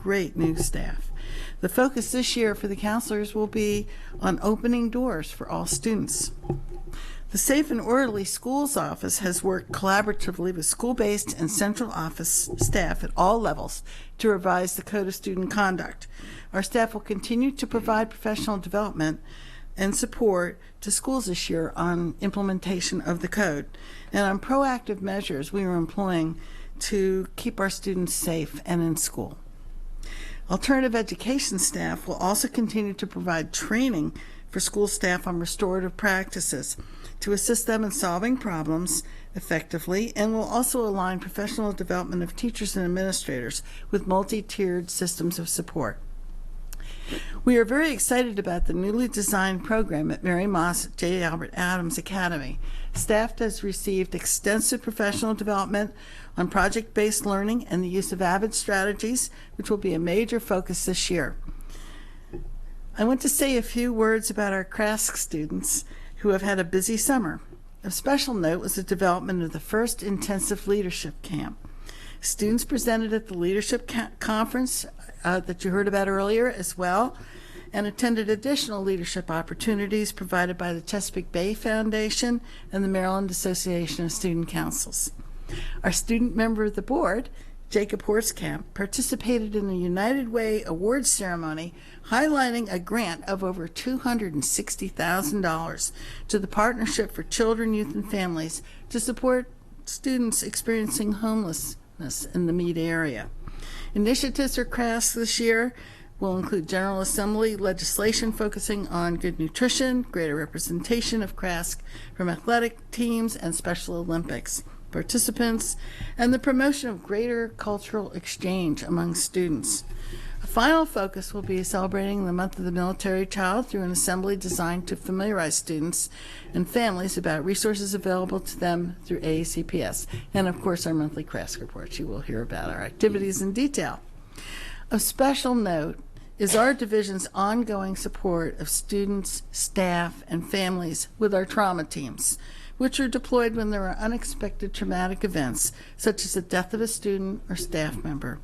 [SPEAKER 14] Great new staff. The focus this year for the counselors will be on opening doors for all students. The Safe and Orderly Schools Office has worked collaboratively with school-based and central office staff at all levels to revise the Code of Student Conduct. Our staff will continue to provide professional development and support to schools this year on implementation of the code and on proactive measures we are employing to keep our students safe and in school. Alternative education staff will also continue to provide training for school staff on restorative practices to assist them in solving problems effectively, and will also align professional development of teachers and administrators with multi-tiered systems of support. We are very excited about the newly designed program at Mary Moss J. Albert Adams Academy. Staff has received extensive professional development on project-based learning and the use of AVID strategies, which will be a major focus this year. I want to say a few words about our CRASC students who have had a busy summer. Of special note was the development of the first intensive leadership camp. Students presented at the leadership conference that you heard about earlier as well, and attended additional leadership opportunities provided by the Chesapeake Bay Foundation and the Maryland Association of Student Councils. Our student member of the board, Jacob Horskamp, participated in the United Way Awards ceremony, highlighting a grant of over $260,000 to the Partnership for Children, Youth, and Families to support students experiencing homelessness in the Meade area. Initiatives for CRASC this year will include General Assembly legislation focusing on good nutrition, greater representation of CRASC from athletic teams and Special Olympics participants, and the promotion of greater cultural exchange among students. A final focus will be celebrating the Month of the Military Child through an assembly designed to familiarize students and families about resources available to them through AACPS, and of course our monthly CRASC report. You will hear about our activities in detail. Of special note is our division's ongoing support of students, staff, and families with our trauma teams, which are deployed when there are unexpected traumatic events, such as the death of a student or staff member.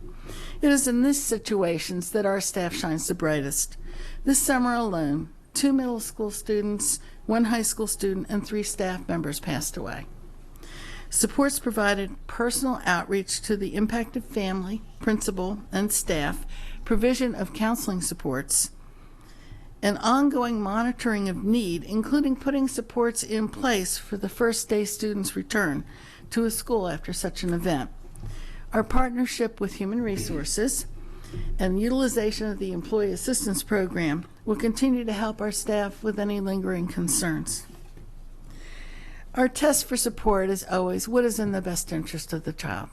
[SPEAKER 14] It is in these situations that our staff shines the brightest. This summer alone, 2 middle school students, 1 high school student, and 3 staff members passed away. Supports provided personal outreach to the impacted family, principal, and staff, provision of counseling supports, and ongoing monitoring of need, including putting supports in place for the first day students return to a school after such an event. Our partnership with Human Resources and utilization of the Employee Assistance Program will continue to help our staff with any lingering concerns. Our test for support is always what is in the best interest of the child.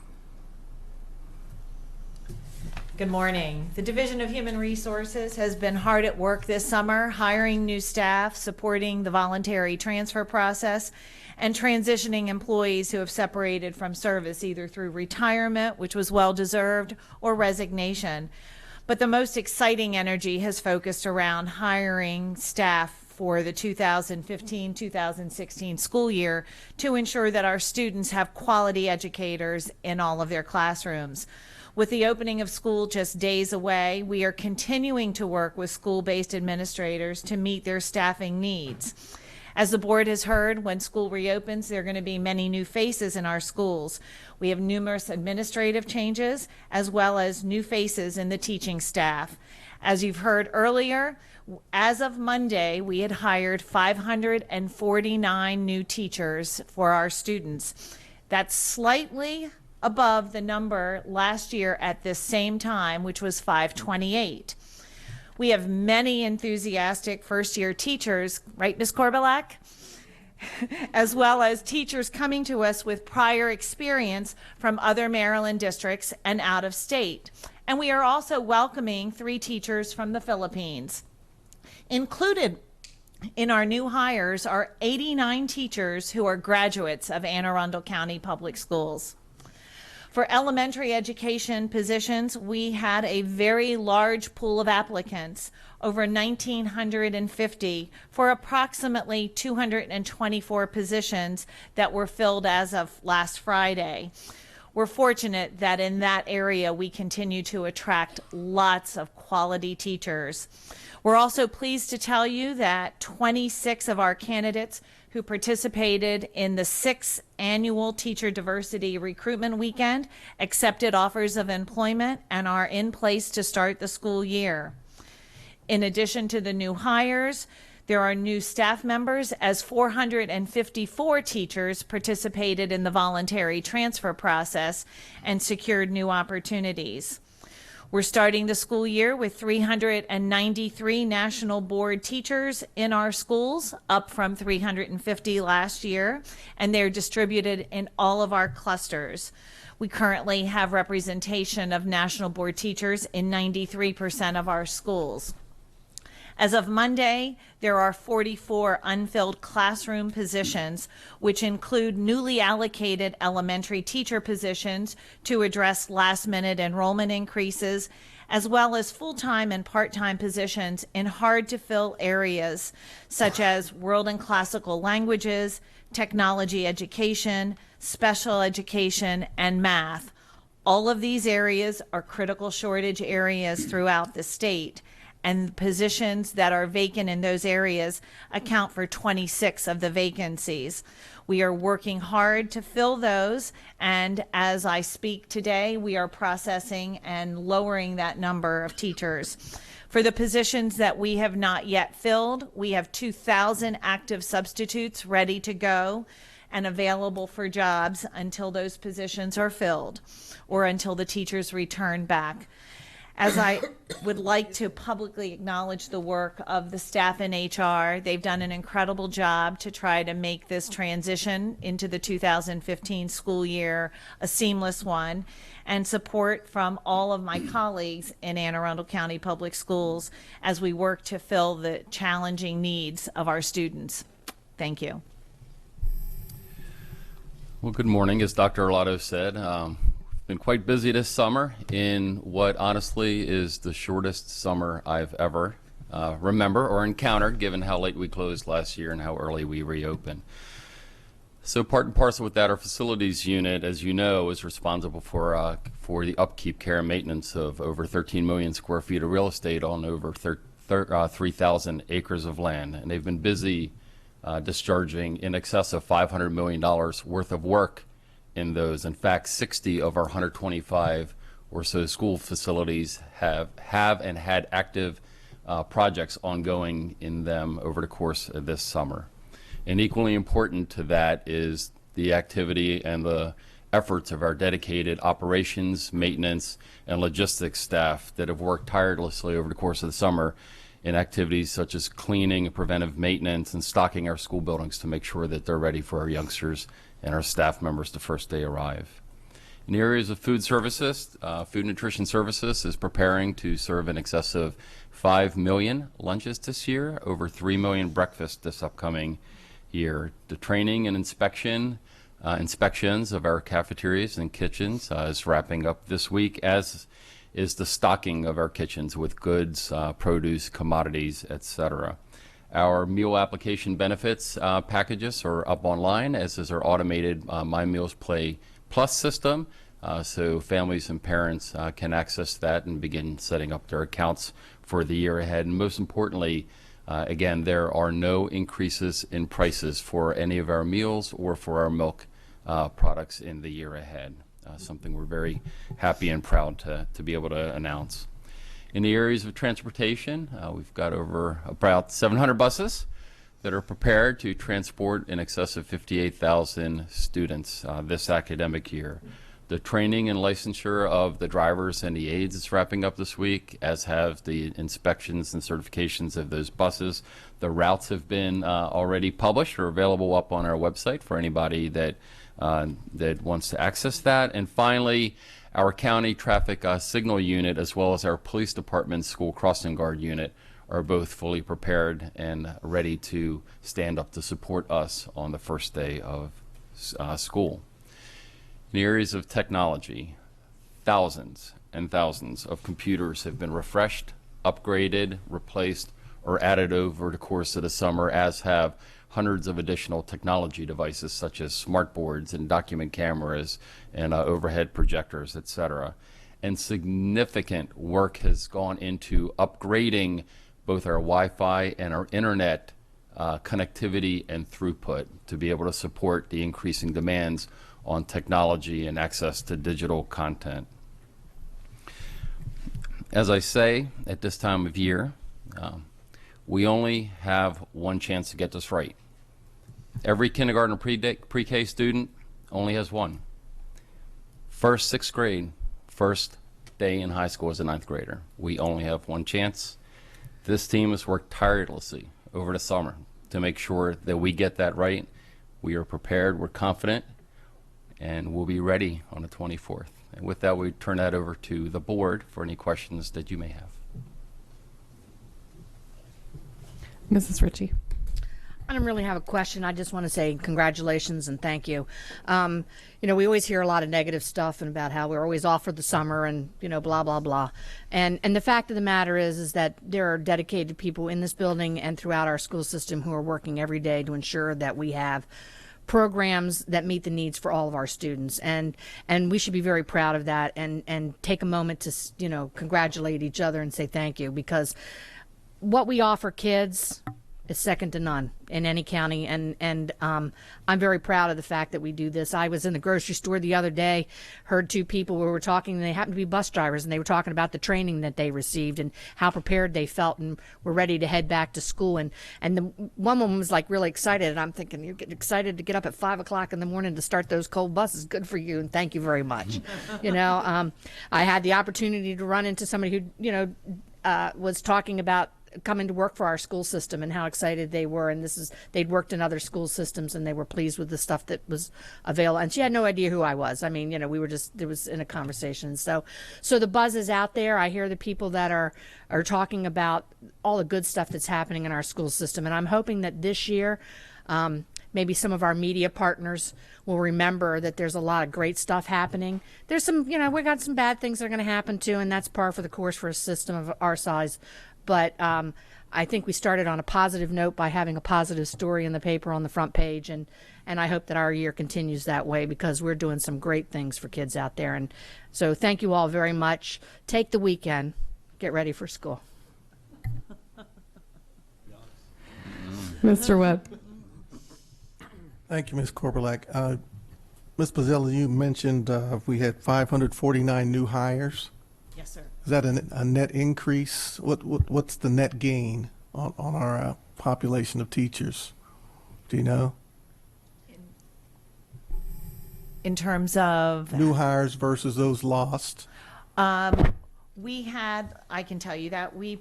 [SPEAKER 15] Good morning. The Division of Human Resources has been hard at work this summer, hiring new staff, supporting the voluntary transfer process, and transitioning employees who have separated from service either through retirement, which was well-deserved, or resignation. But the most exciting energy has focused around hiring staff for the 2015-2016 school year to ensure that our students have quality educators in all of their classrooms. With the opening of school just days away, we are continuing to work with school-based administrators to meet their staffing needs. As the board has heard, when school reopens, there are going to be many new faces in our schools. We have numerous administrative changes, as well as new faces in the teaching staff. As you've heard earlier, as of Monday, we had hired 549 new teachers for our students. That's slightly above the number last year at this same time, which was 528. We have many enthusiastic first-year teachers, right, Ms. Korbelak? As well as teachers coming to us with prior experience from other Maryland districts and out of state. And we are also welcoming 3 teachers from the Philippines. Included in our new hires are 89 teachers who are graduates of Anne Arundel County Public Schools. For elementary education positions, we had a very large pool of applicants, over 1,950, for approximately 224 positions that were filled as of last Friday. We're fortunate that in that area we continue to attract lots of quality teachers. We're also pleased to tell you that 26 of our candidates who participated in the 6th annual Teacher Diversity Recruitment Weekend accepted offers of employment and are in place to start the school year. In addition to the new hires, there are new staff members, as 454 teachers participated in the voluntary transfer process and secured new opportunities. We're starting the school year with 393 National Board teachers in our schools, up from 350 last year, and they're distributed in all of our clusters. We currently have representation of National Board teachers in 93% of our schools. As of Monday, there are 44 unfilled classroom positions, which include newly allocated elementary teacher positions to address last-minute enrollment increases, as well as full-time and part-time positions in hard-to-fill areas such as world and classical languages, technology education, special education, and math. All of these areas are critical shortage areas throughout the state, and positions that are vacant in those areas account for 26 of the vacancies. We are working hard to fill those, and as I speak today, we are processing and lowering that number of teachers. For the positions that we have not yet filled, we have 2,000 active substitutes ready to go and available for jobs until those positions are filled or until the teachers return back. As I would like to publicly acknowledge the work of the staff in HR, they've done an incredible job to try to make this transition into the 2015 school year a seamless one, and support from all of my colleagues in Anne Arundel County Public Schools as we work to fill the challenging needs of our students. Thank you.
[SPEAKER 16] Well, good morning. As Dr. Arlato said, been quite busy this summer in what honestly is the shortest summer I've ever remember or encountered, given how late we closed last year and how early we reopened. So part and parcel with that, our facilities unit, as you know, is responsible for the upkeep, care, and maintenance of over 13 million square feet of real estate on over 3,000 acres of land. And they've been busy discharging in excess of $500 million worth of work in those. In fact, 60 of our 125 or so school facilities have and had active projects ongoing in them over the course of this summer. And equally important to that is the activity and the efforts of our dedicated operations, maintenance, and logistics staff that have worked tirelessly over the course of the summer in activities such as cleaning and preventive maintenance and stocking our school buildings to make sure that they're ready for our youngsters and our staff members the first day arrive. In the areas of food services, Food Nutrition Services is preparing to serve in excess of 5 million lunches this year, over 3 million breakfasts this upcoming year. The training and inspections of our cafeterias and kitchens is wrapping up this week, as is the stocking of our kitchens with goods, produce, commodities, etc. Our meal application benefits packages are up online, as is our automated My Meals Play Plus system, so families and parents can access that and begin setting up their accounts for the year ahead. And most importantly, again, there are no increases in prices for any of our meals or for our milk products in the year ahead, something we're very happy and proud to be able to announce. In the areas of transportation, we've got over about 700 buses that are prepared to transport in excess of 58,000 students this academic year. The training and licensure of the drivers and the aides is wrapping up this week, as have the inspections and certifications of those buses. The routes have been already published or available up on our website for anybody that wants to access that. And finally, our county traffic signal unit, as well as our police department school crossing guard unit, are both fully prepared and ready to stand up to support us on the first day of school. In the areas of technology, thousands and thousands of computers have been refreshed, upgraded, replaced, or added over the course of the summer, as have hundreds of additional technology devices such as smart boards and document cameras and overhead projectors, etc. And significant work has gone into upgrading both our Wi-Fi and our internet connectivity and throughput to be able to support the increasing demands on technology and access to digital content. As I say at this time of year, we only have one chance to get this right. Every kindergarten or pre-K student only has one. First, sixth grade, first day in high school as a ninth grader. We only have one chance. This team has worked tirelessly over the summer to make sure that we get that right. We are prepared, we're confident, and we'll be ready on the 24th. And with that, we turn that over to the board for any questions that you may have.
[SPEAKER 1] Mrs. Ritchie.
[SPEAKER 3] I don't really have a question. I just want to say congratulations and thank you. You know, we always hear a lot of negative stuff and about how we're always off for the summer and, you know, blah, blah, blah. And the fact of the matter is that there are dedicated people in this building and throughout our school system who are working every day to ensure that we have programs that meet the needs for all of our students. And we should be very proud of that and take a moment to, you know, congratulate each other and say thank you, because what we offer kids is second to none in any county, and I'm very proud of the fact that we do this. I was in the grocery store the other day, heard two people who were talking, and they happened to be bus drivers, and they were talking about the training that they received and how prepared they felt and were ready to head back to school. And the one woman was like really excited, and I'm thinking, you're getting excited to get up at 5 o'clock in the morning to start those cold buses. Good for you, and thank you very much. You know, I had the opportunity to run into somebody who, you know, was talking about coming to work for our school system and how excited they were, and they'd worked in other school systems and they were pleased with the stuff that was available, and she had no idea who I was. I mean, you know, we were just, it was in a conversation. So the buzz is out there. I hear the people that are talking about all the good stuff that's happening in our school system, and I'm hoping that this year maybe some of our media partners will remember that there's a lot of great stuff happening. There's some, you know, we got some bad things that are going to happen too, and that's par for the course for a system of our size. But I think we started on a positive note by having a positive story in the paper on the front page, and I hope that our year continues that way, because we're doing some great things for kids out there. And so thank you all very much. Take the weekend. Get ready for school.
[SPEAKER 1] Mr. Webb.
[SPEAKER 8] Thank you, Ms. Korbalak. Ms. Bozzella, you mentioned we had 549 new hires.
[SPEAKER 15] Yes, sir.
[SPEAKER 8] Is that a net increase? What's the net gain on our population of teachers? Do you know?
[SPEAKER 15] In terms of
[SPEAKER 8] New hires versus those lost?
[SPEAKER 15] we had, I can tell you that we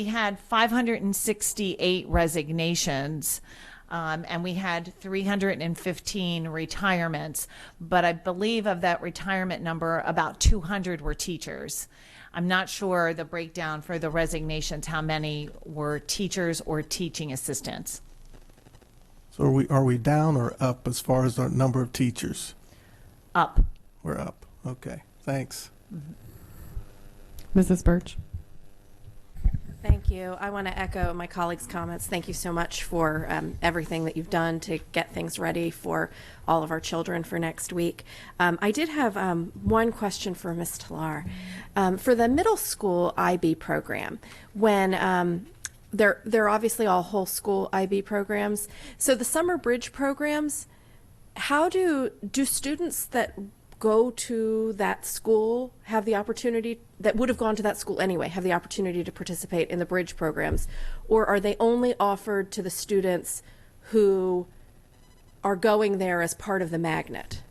[SPEAKER 15] had 568 resignations. And we had 315 retirements, but I believe of that retirement number, about 200 were teachers. I'm not sure the breakdown for the resignations, how many were teachers or teaching assistants.
[SPEAKER 8] So are we down or up as far as the number of teachers?
[SPEAKER 15] Up.
[SPEAKER 8] We're up. Okay. Thanks.
[SPEAKER 1] Mrs. Birch.
[SPEAKER 17] Thank you. I want to echo my colleagues' comments. Thank you so much for everything that you've done to get things ready for all of our children for next week. I did have one question for Ms. Talar. For the middle school IB program, when they're obviously all whole school IB programs, so the summer bridge programs, how do students that go to that school have the opportunity, that would have gone to that school anyway, have the opportunity to participate in the bridge programs? Or are they only offered to the students who are going there as part of the magnet?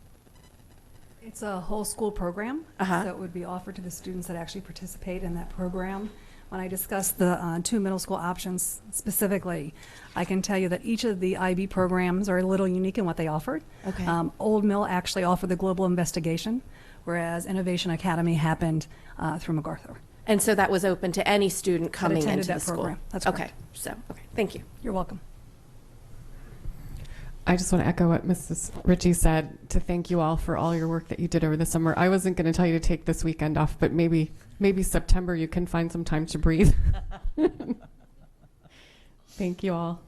[SPEAKER 13] It's a whole school program,
[SPEAKER 17] Uh-huh.
[SPEAKER 13] so it would be offered to the students that actually participate in that program. When I discussed the two middle school options specifically, I can tell you that each of the IB programs are a little unique in what they offered.
[SPEAKER 17] Okay.
[SPEAKER 13] Old Mill actually offered the global investigation, whereas Innovation Academy happened through MacArthur.
[SPEAKER 17] And so that was open to any student coming
[SPEAKER 13] attended
[SPEAKER 17] into
[SPEAKER 13] that
[SPEAKER 17] the school?
[SPEAKER 13] program. That's
[SPEAKER 17] Okay,
[SPEAKER 13] correct.
[SPEAKER 17] so, okay, thank you.
[SPEAKER 13] You're welcome.
[SPEAKER 1] I just want to echo what Mrs. Ritchie said, to thank you all for all your work that you did over the summer. I wasn't going to tell you to take this weekend off, but maybe September you can find some time to breathe. Thank you all.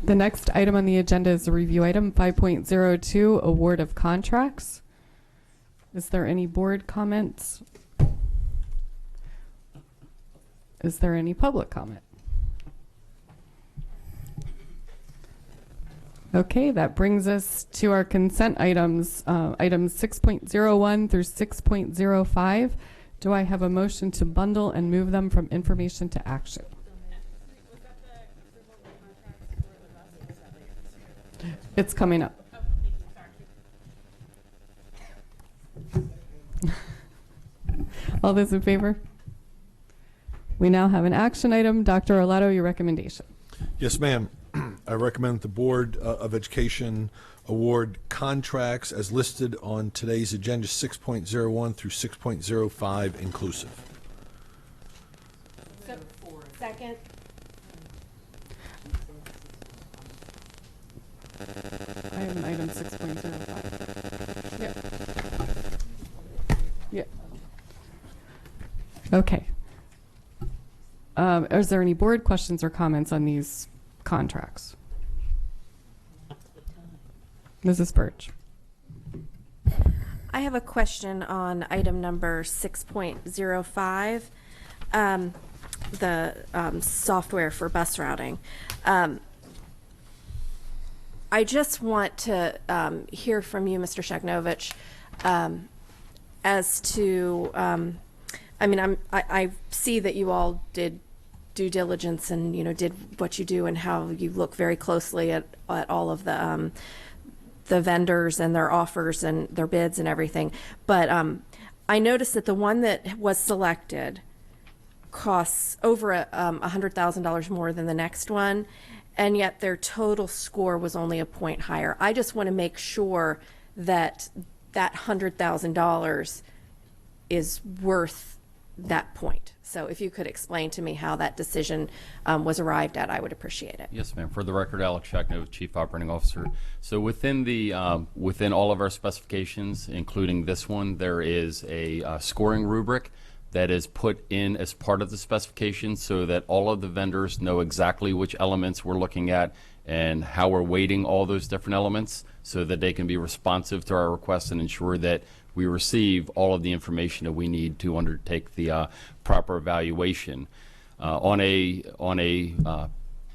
[SPEAKER 1] The next item on the agenda is a review item 5.02, award of contracts. Is there any board comments? Is there any public comment? Okay, that brings us to our consent items, items 6.01 through 6.05. Do I have a motion to bundle and move them from information to action? It's coming up. All those in favor? We now have an action item. Dr. Arlato, your recommendation.
[SPEAKER 9] Yes, ma'am. I recommend the Board of Education award contracts as listed on today's agenda 6.01 through 6.05 inclusive.
[SPEAKER 17] Second.
[SPEAKER 1] I have an item 6.05. Yeah. Okay. Is there any board questions or comments on these contracts? Mrs. Birch.
[SPEAKER 17] I have a question on item number 6.05, the software for bus routing. I just want to hear from you, Mr. Shagnovich, as to, I mean, I see that you all did due diligence and, you know, did what you do and how you look very closely at all of the vendors and their offers and their bids and everything. But I noticed that the one that was selected costs over $100,000 more than the next one, and yet their total score was only a point higher. I just want to make sure that that $100,000 is worth that point. So if you could explain to me how that decision was arrived at, I would appreciate it.
[SPEAKER 16] Yes, ma'am. For the record, Alex Shackno, Chief Operating Officer. So within the within all of our specifications, including this one, there is a scoring rubric that is put in as part of the specification so that all of the vendors know exactly which elements we're looking at and how we're weighting all those different elements so that they can be responsive to our requests and ensure that we receive all of the information that we need to undertake the proper evaluation. On a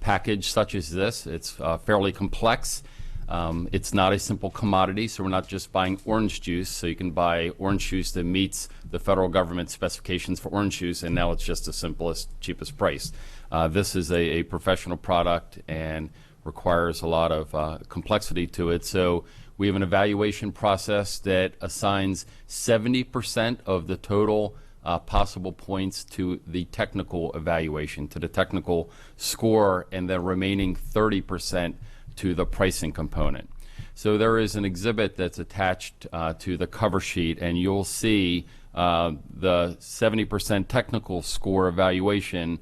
[SPEAKER 16] package such as this, it's fairly complex. It's not a simple commodity, so we're not just buying orange juice. So you can buy orange juice that meets the federal government specifications for orange juice, and now it's just the simplest, cheapest price. This is a professional product and requires a lot of complexity to it. So we have an evaluation process that assigns 70% of the total possible points to the technical evaluation, to the technical score, and the remaining 30% to the pricing component. So there is an exhibit that's attached to the cover sheet, and you'll see the 70% technical score evaluation.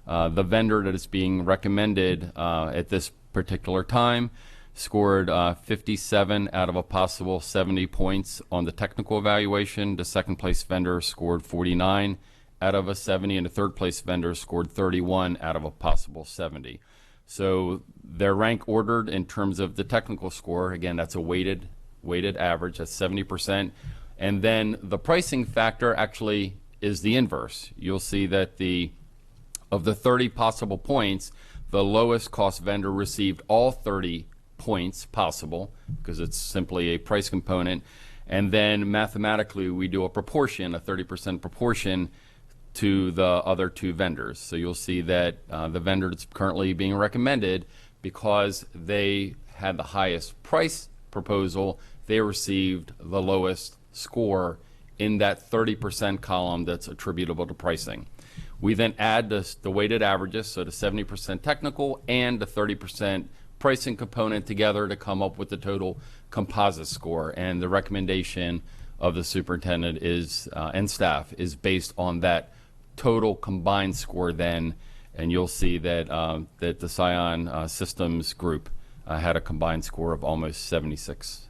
[SPEAKER 16] The vendor that is being recommended at this particular time scored 57 out of a possible 70 points on the technical evaluation. The second place vendor scored 49 out of a 70, and the third place vendor scored 31 out of a possible 70. So they're rank ordered in terms of the technical score. Again, that's a weighted average, that's 70%. And then the pricing factor actually is the inverse. You'll see that of the 30 possible points, the lowest cost vendor received all 30 points possible because it's simply a price component. And then mathematically, we do a proportion, a 30% proportion to the other two vendors. So you'll see that the vendor that's currently being recommended, because they had the highest price proposal, they received the lowest score in that 30% column that's attributable to pricing. We then add the weighted averages, so the 70% technical and the 30% pricing component together to come up with the total composite score. And the recommendation of the superintendent is and staff is based on that total combined score then, and you'll see that that the Scion Systems group had a combined score of almost 76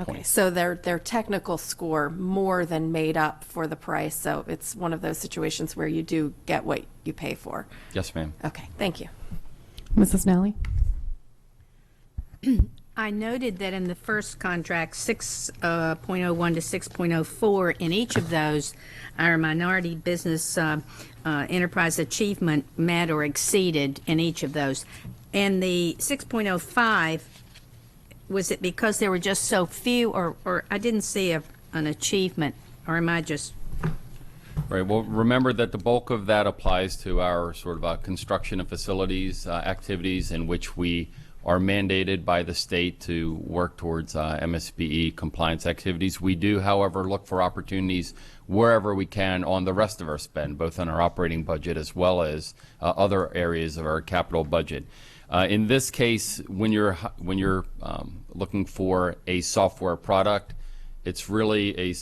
[SPEAKER 17] Okay,
[SPEAKER 16] points.
[SPEAKER 17] so their technical score more than made up for the price. So it's one of those situations where you do get what you pay for.
[SPEAKER 16] Yes, ma'am.
[SPEAKER 17] Okay, thank you.
[SPEAKER 1] Mrs. Nally?
[SPEAKER 4] I noted that in the first contract, 6.01 to 6.04, in each of those, our minority business enterprise achievement met or exceeded in each of those. And the 6.05, was it because there were just so few, or I didn't see an achievement, or am I just...
[SPEAKER 16] Right. Well, remember that the bulk of that applies to our sort of construction and facilities activities in which we are mandated by the state to work towards MSBE compliance activities. We do, however, look for opportunities wherever we can on the rest of our spend, both on our operating budget as well as other areas of our capital budget. In this case, when you're looking for a software product, it's really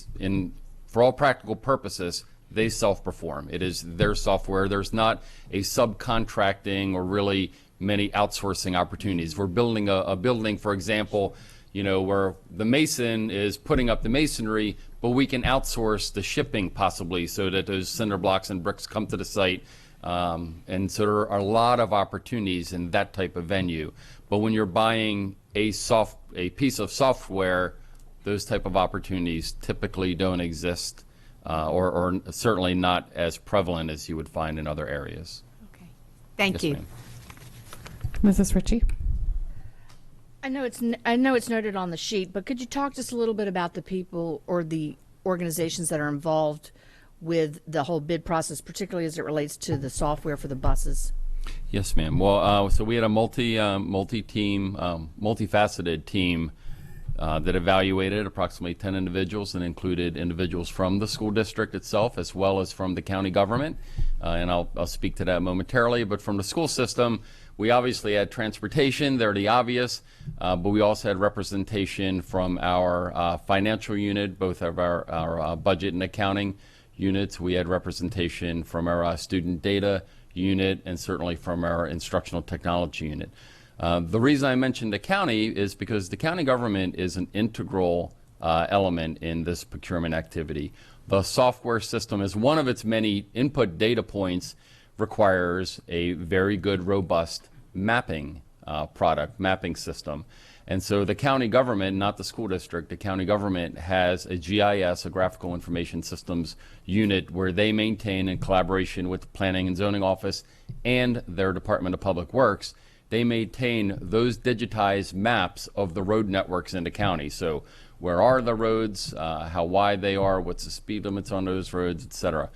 [SPEAKER 16] for all practical purposes, they self-perform. It is their software. There's not a subcontracting or really many outsourcing opportunities. We're building a building, for example, where the mason is putting up the masonry, but we can outsource the shipping possibly so that those cinder blocks and bricks come to the site. And so there are a lot of opportunities in that type of venue. But when you're buying a piece of software, those type of opportunities typically don't exist, or certainly not as prevalent as you would find in other areas.
[SPEAKER 4] Okay. Thank
[SPEAKER 16] Yes,
[SPEAKER 4] you.
[SPEAKER 16] ma'am.
[SPEAKER 1] Mrs. Ritchie?
[SPEAKER 3] I know it's noted on the sheet, but could you talk just a little bit about the people or the organizations that are involved with the whole bid process, particularly as it relates to the software for the buses?
[SPEAKER 16] Yes, ma'am. Well, so we had a multi-team, multifaceted team that evaluated approximately 10 individuals and included individuals from the school district itself as well as from the county government. And I'll speak to that momentarily. But from the school system, we obviously had transportation, they're the obvious, but we also had representation from our financial unit, both of our budget and accounting units. We had representation from our student data unit and certainly from our instructional technology unit. The reason I mentioned the county is because the county government is an integral element in this procurement activity. The software system is one of its many input data points, requires a very good, robust mapping mapping system. And so the county government, not the school district, the county government has a GIS, a Graphical Information Systems unit, where they maintain in collaboration with the Planning and Zoning Office and their Department of Public Works, they maintain those digitized maps of the road networks in the county. So where are the roads, how wide they are, what's the speed limits on those roads, et cetera.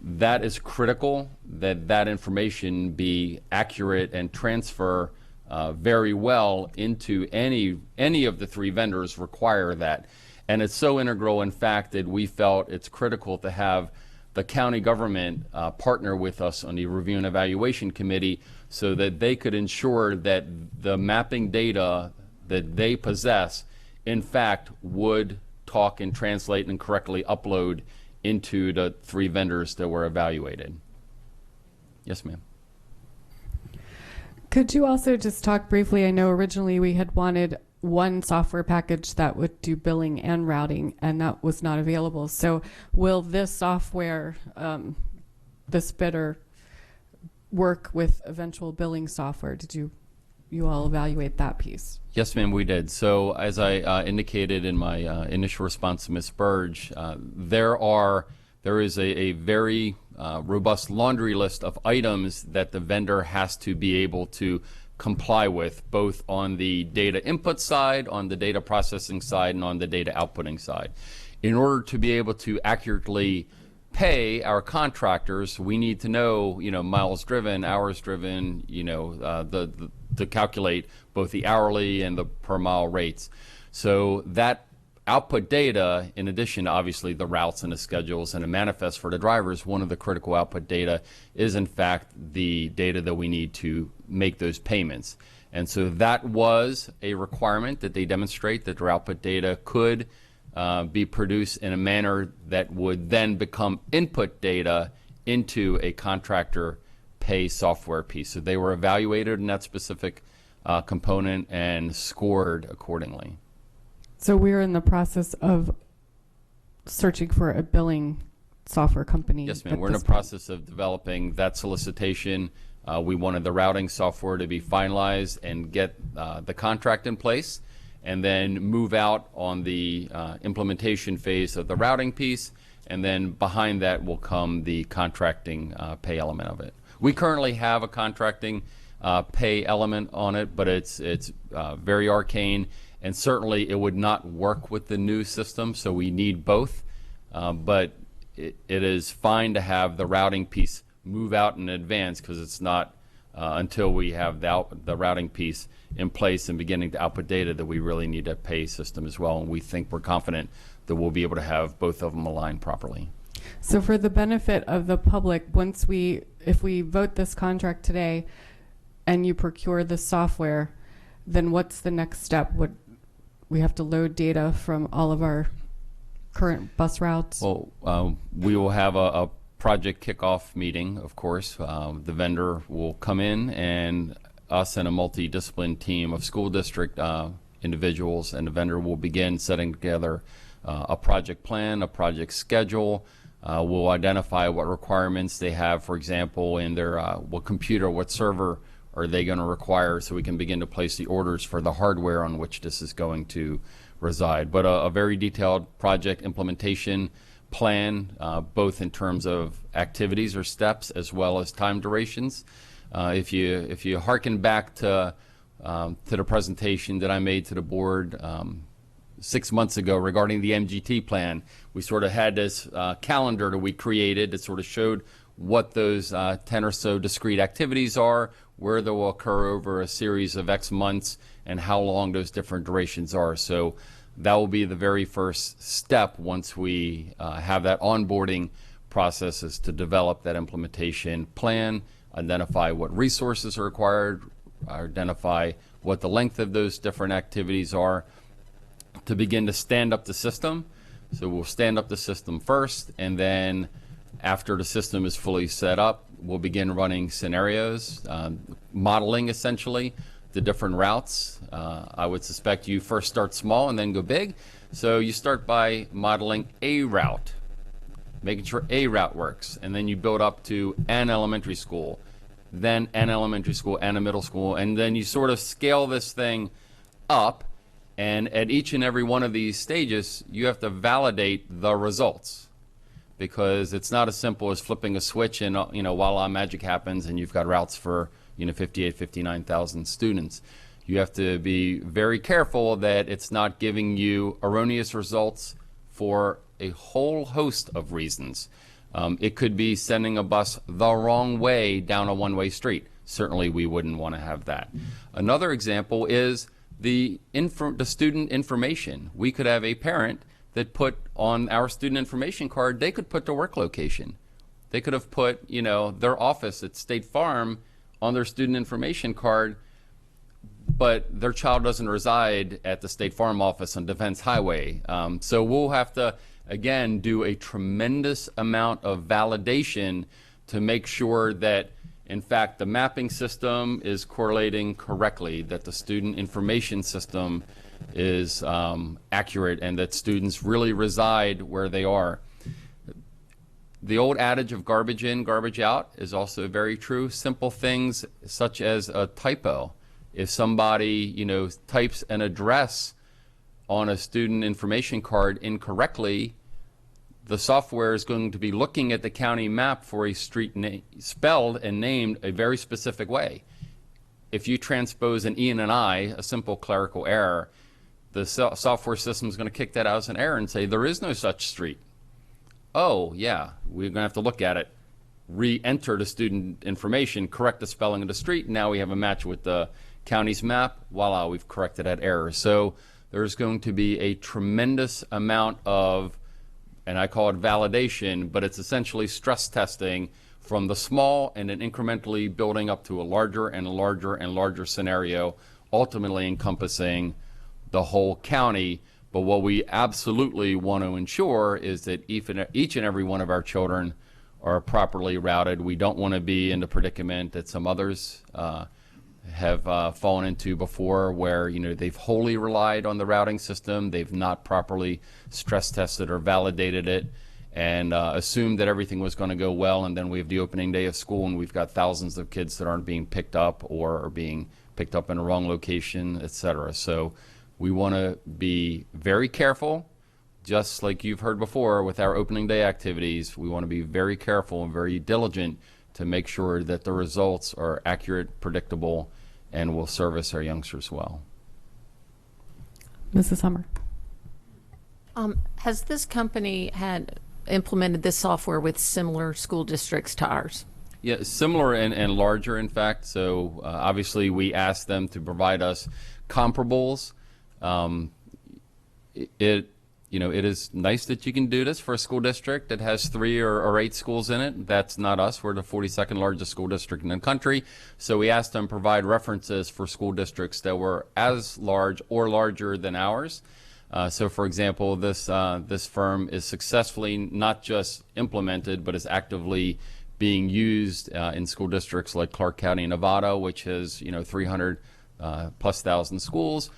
[SPEAKER 16] That is critical that that information be accurate and transfer very well into any of the three vendors require that. And it's so integral, in fact, that we felt it's critical to have the county government partner with us on the Review and Evaluation Committee so that they could ensure that the mapping data that they possess, in fact, would talk and translate and correctly upload into the three vendors that were evaluated. Yes, ma'am.
[SPEAKER 1] Could you also just talk briefly, I know originally we had wanted one software package that would do billing and routing, and that was not available. So will this software, this bidder, work with eventual billing software? Did you all evaluate that piece?
[SPEAKER 16] Yes, ma'am, we did. So as I indicated in my initial response to Ms. Burge, there is a very robust laundry list of items that the vendor has to be able to comply with, both on the data input side, on the data processing side, and on the data outputting side. In order to be able to accurately pay our contractors, we need to know, miles driven, hours driven, to calculate both the hourly and the per mile rates. So that output data, in addition to obviously the routes and the schedules and the manifest for the drivers, one of the critical output data is in fact the data that we need to make those payments. And so that was a requirement that they demonstrate that their output data could be produced in a manner that would then become input data into a contractor pay software piece. So they were evaluated in that specific component and scored accordingly.
[SPEAKER 1] So we're in the process of searching for a billing software company.
[SPEAKER 16] Yes, ma'am.
[SPEAKER 1] at
[SPEAKER 16] We're in the
[SPEAKER 1] this point.
[SPEAKER 16] process of developing that solicitation. We wanted the routing software to be finalized and get the contract in place, and then move out on the implementation phase of the routing piece, and then behind that will come the contracting pay element of it. We currently have a contracting pay element on it, but it's very arcane, and certainly it would not work with the new system, so we need both. But it is fine to have the routing piece move out in advance, because it's not until we have the routing piece in place and beginning to output data that we really need a pay system as well. And we think we're confident that we'll be able to have both of them aligned properly.
[SPEAKER 1] So for the benefit of the public, if we vote this contract today and you procure the software, then what's the next step? Would we have to load data from all of our current bus routes?
[SPEAKER 16] Well, we will have a project kickoff meeting, of course. The vendor will come in, and us and a multidisciplinary team of school district individuals and the vendor will begin setting together a project plan, a project schedule. We'll identify what requirements they have, for example, in their what computer, what server are they going to require, so we can begin to place the orders for the hardware on which this is going to reside. But a very detailed project implementation plan, both in terms of activities or steps as well as time durations. If you hearken back to the presentation that I made to the board 6 months ago regarding the MGT plan, we sort of had this calendar that we created that sort of showed what those 10 or so discrete activities are, where they will occur over a series of X months, and how long those different durations are. So that will be the very first step once we have that onboarding process, is to develop that implementation plan, identify what resources are required, identify what the length of those different activities are, to begin to stand up the system. So we'll stand up the system first, and then after the system is fully set up, we'll begin running scenarios, modeling essentially the different routes. I would suspect you first start small and then go big. So you start by modeling a route, making sure a route works, and then you build up to an elementary school, then an elementary school and a middle school, and then you sort of scale this thing up. And at each and every one of these stages, you have to validate the results, because it's not as simple as flipping a switch and voila, magic happens and you've got routes for 58, 59,000 students. You have to be very careful that it's not giving you erroneous results for a whole host of reasons. It could be sending a bus the wrong way down a one-way street. Certainly we wouldn't want to have that. Another example is the student information. We could have a parent that put on our student information card, they could put their work location. They could have put, their office at State Farm on their student information card, but their child doesn't reside at the State Farm office on Defense Highway. So we'll have to, again, do a tremendous amount of validation to make sure that, in fact, the mapping system is correlating correctly, that the student information system is accurate, and that students really reside where they are. The old adage of garbage in, garbage out is also very true. Simple things such as a typo. If somebody, types an address on a student information card incorrectly, the software is going to be looking at the county map for a street spelled and named a very specific way. If you transpose an E and an I, a simple clerical error, the software system is going to kick that out as an error and say there is no such street. Oh, yeah, we're going to have to look at it, re-enter the student information, correct the spelling of the street. Now we have a match with the county's map. Voila, we've corrected that error. So there's going to be a tremendous amount of, and I call it validation, but it's essentially stress testing from the small and then incrementally building up to a larger and larger and larger scenario, ultimately encompassing the whole county. But what we absolutely want to ensure is that each and every one of our children are properly routed. We don't want to be in the predicament that some others have fallen into before, where they've wholly relied on the routing system, they've not properly stress tested or validated it, and assumed that everything was going to go well, and then we have the opening day of school and we've got thousands of kids that aren't being picked up or are being picked up in the wrong location, etc. So we want to be very careful, just like you've heard before with our opening day activities. We want to be very careful and very diligent to make sure that the results are accurate, predictable, and will service our youngsters well.
[SPEAKER 1] Mrs. Hummer.
[SPEAKER 2] Has this company had implemented this software with similar school districts to ours?
[SPEAKER 16] Yeah, similar and larger, in fact. So obviously we asked them to provide us comparables. It is nice that you can do this for a school district that has 3 or 8 schools in it. That's not us. We're the 42nd largest school district in the country. So we asked them to provide references for school districts that were as large or larger than ours. So for example, this firm is successfully not just implemented, but is actively being used in school districts like Clark County, Nevada, which has 300 plus thousand schools,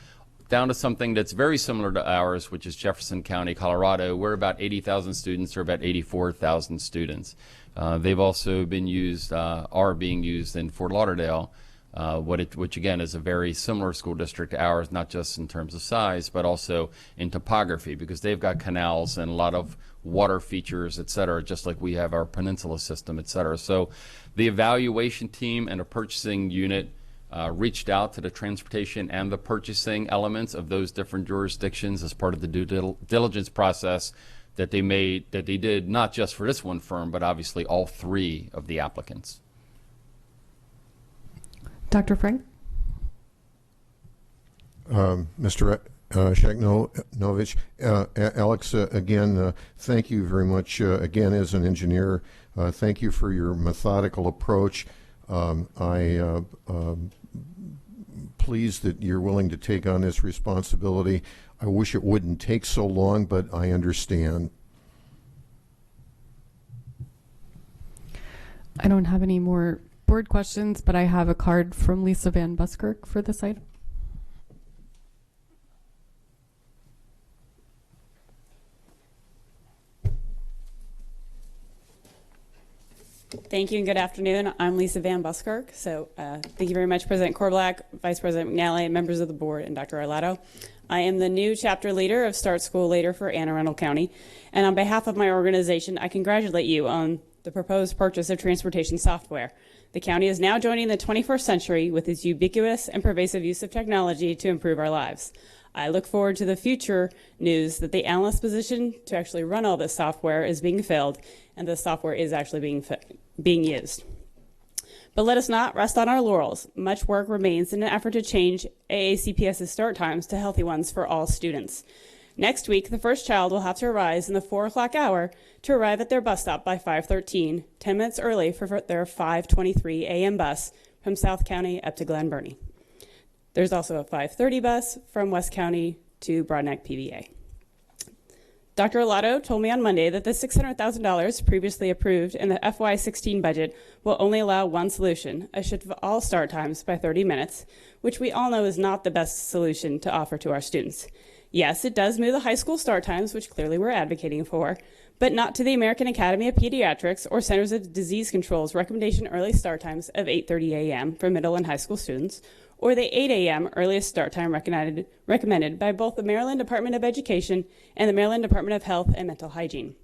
[SPEAKER 16] down to something that's very similar to ours, which is Jefferson County, Colorado. We're about 80,000 students, or about 84,000 students. They've also been used, are being used in Fort Lauderdale, which again is a very similar school district to ours, not just in terms of size, but also in topography, because they've got canals and a lot of water features, et cetera, just like we have our peninsula system, et cetera. So the evaluation team and a purchasing unit reached out to the transportation and the purchasing elements of those different jurisdictions as part of the due diligence process that they did, not just for this one firm, but obviously all 3 of the applicants.
[SPEAKER 1] Dr. Frank?
[SPEAKER 18] Mr. Sheknovich, Alex, again, thank you very much. Again, as an engineer, thank you for your methodical approach. Pleased that you're willing to take on this responsibility. I wish it wouldn't take so long, but I understand.
[SPEAKER 1] I don't have any more board questions, but I have a card from Lisa Van Buskirk for this item.
[SPEAKER 19] Thank you and good afternoon. I'm Lisa Van Buskirk. So thank you very much, President Korbelak, Vice President McNally, members of the board, and Dr. Arlato. I am the new chapter leader of Start School Later for Anne Arundel County. And on behalf of my organization, I congratulate you on the proposed purchase of transportation software. The county is now joining the 21st century with its ubiquitous and pervasive use of technology to improve our lives. I look forward to the future news that the analyst position to actually run all this software is being filled, and the software is actually being used. But let us not rest on our laurels. Much work remains in an effort to change AACPS's start times to healthy ones for all students. Next week, the first child will have to arise in the 4 o'clock hour to arrive at their bus stop by 5:13, 10 minutes early for their 5:23 a.m. bus from South County up to Glen Burnie. There's also a 5:30 bus from West County to Broadneck PBA. Dr. Arlato told me on Monday that the $600,000 previously approved in the FY16 budget will only allow one solution, a shift of all start times by 30 minutes, which we all know is not the best solution to offer to our students. Yes, it does move the high school start times, which clearly we're advocating for, but not to the American Academy of Pediatrics or Centers of Disease Control's recommendation early start times of 8:30 a.m. for middle and high school students, or the 8 a.m. earliest start time recommended by both the Maryland Department of Education and the Maryland Department of Health and Mental Hygiene.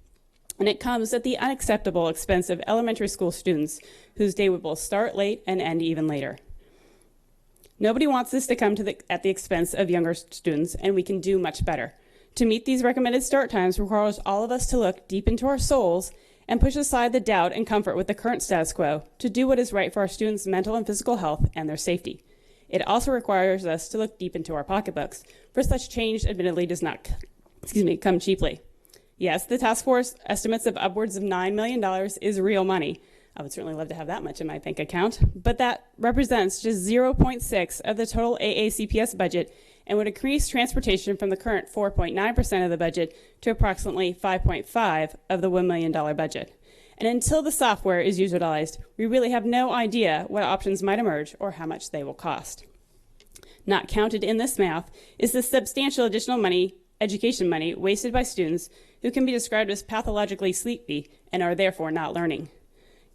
[SPEAKER 19] And it comes at the unacceptable expense of elementary school students whose day will both start late and end even later. Nobody wants this to come at the expense of younger students, and we can do much better. To meet these recommended start times requires all of us to look deep into our souls and push aside the doubt and comfort with the current status quo to do what is right for our students' mental and physical health and their safety. It also requires us to look deep into our pocketbooks, for such change admittedly does not come cheaply. Yes, the task force estimates of upwards of $9 million is real money. I would certainly love to have that much in my bank account, but that represents just 0.6 of the total AACPS budget and would increase transportation from the current 4.9% of the budget to approximately 5.5% of the $1 million budget. And until the software is utilized, we really have no idea what options might emerge or how much they will cost. Not counted in this math is the substantial additional money, education money, wasted by students who can be described as pathologically sleepy and are therefore not learning.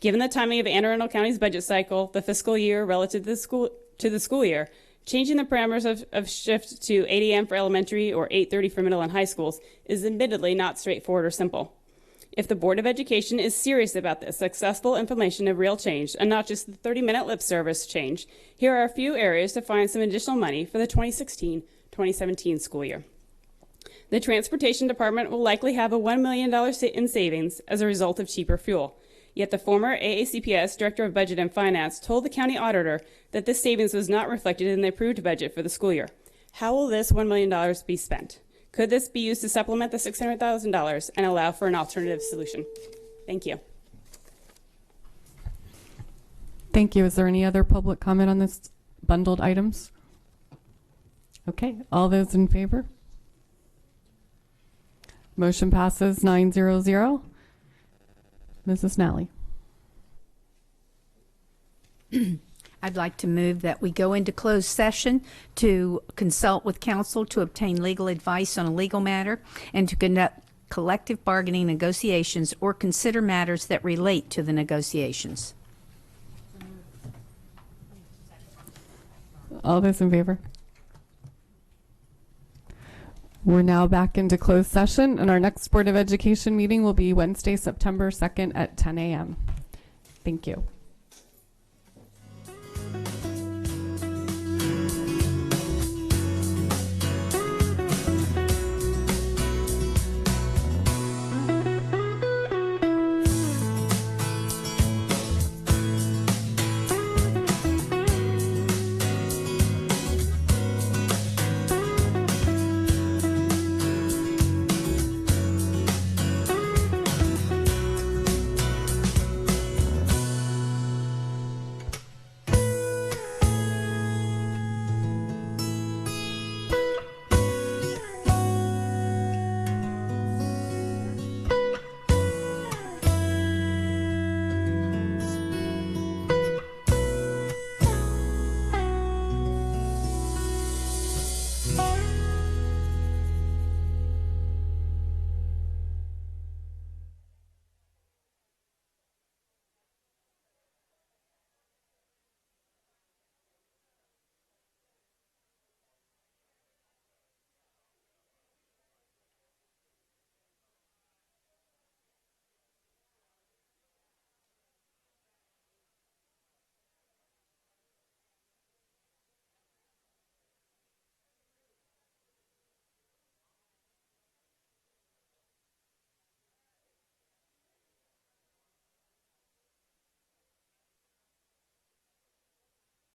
[SPEAKER 19] Given the timing of Anne Arundel County's budget cycle, the fiscal year relative to the school year, changing the parameters of shift to 8 a.m. for elementary or 8:30 for middle and high schools is admittedly not straightforward or simple. If the Board of Education is serious about this successful implementation of real change and not just the 30-minute lip service change, here are a few areas to find some additional money for the 2016-2017 school year. The Transportation Department will likely have a $1 million in savings as a result of cheaper fuel. Yet the former AACPS Director of Budget and Finance told the county auditor that this savings was not reflected in the approved budget for the school year. How will this $1 million be spent? Could this be used to supplement the $600,000 and allow for an alternative solution? Thank you.
[SPEAKER 1] Thank you. Is there any other public comment on this bundled items? Okay, all those in favor? Motion passes 900. Mrs. Nally.
[SPEAKER 4] I'd like to move that we go into closed session to consult with counsel to obtain legal advice on a legal matter and to conduct collective bargaining negotiations or consider matters that relate to the negotiations.
[SPEAKER 1] All those in favor? We're now back into closed session, and our next Board of Education meeting will be Wednesday, September 2nd at 10 a.m. Thank you.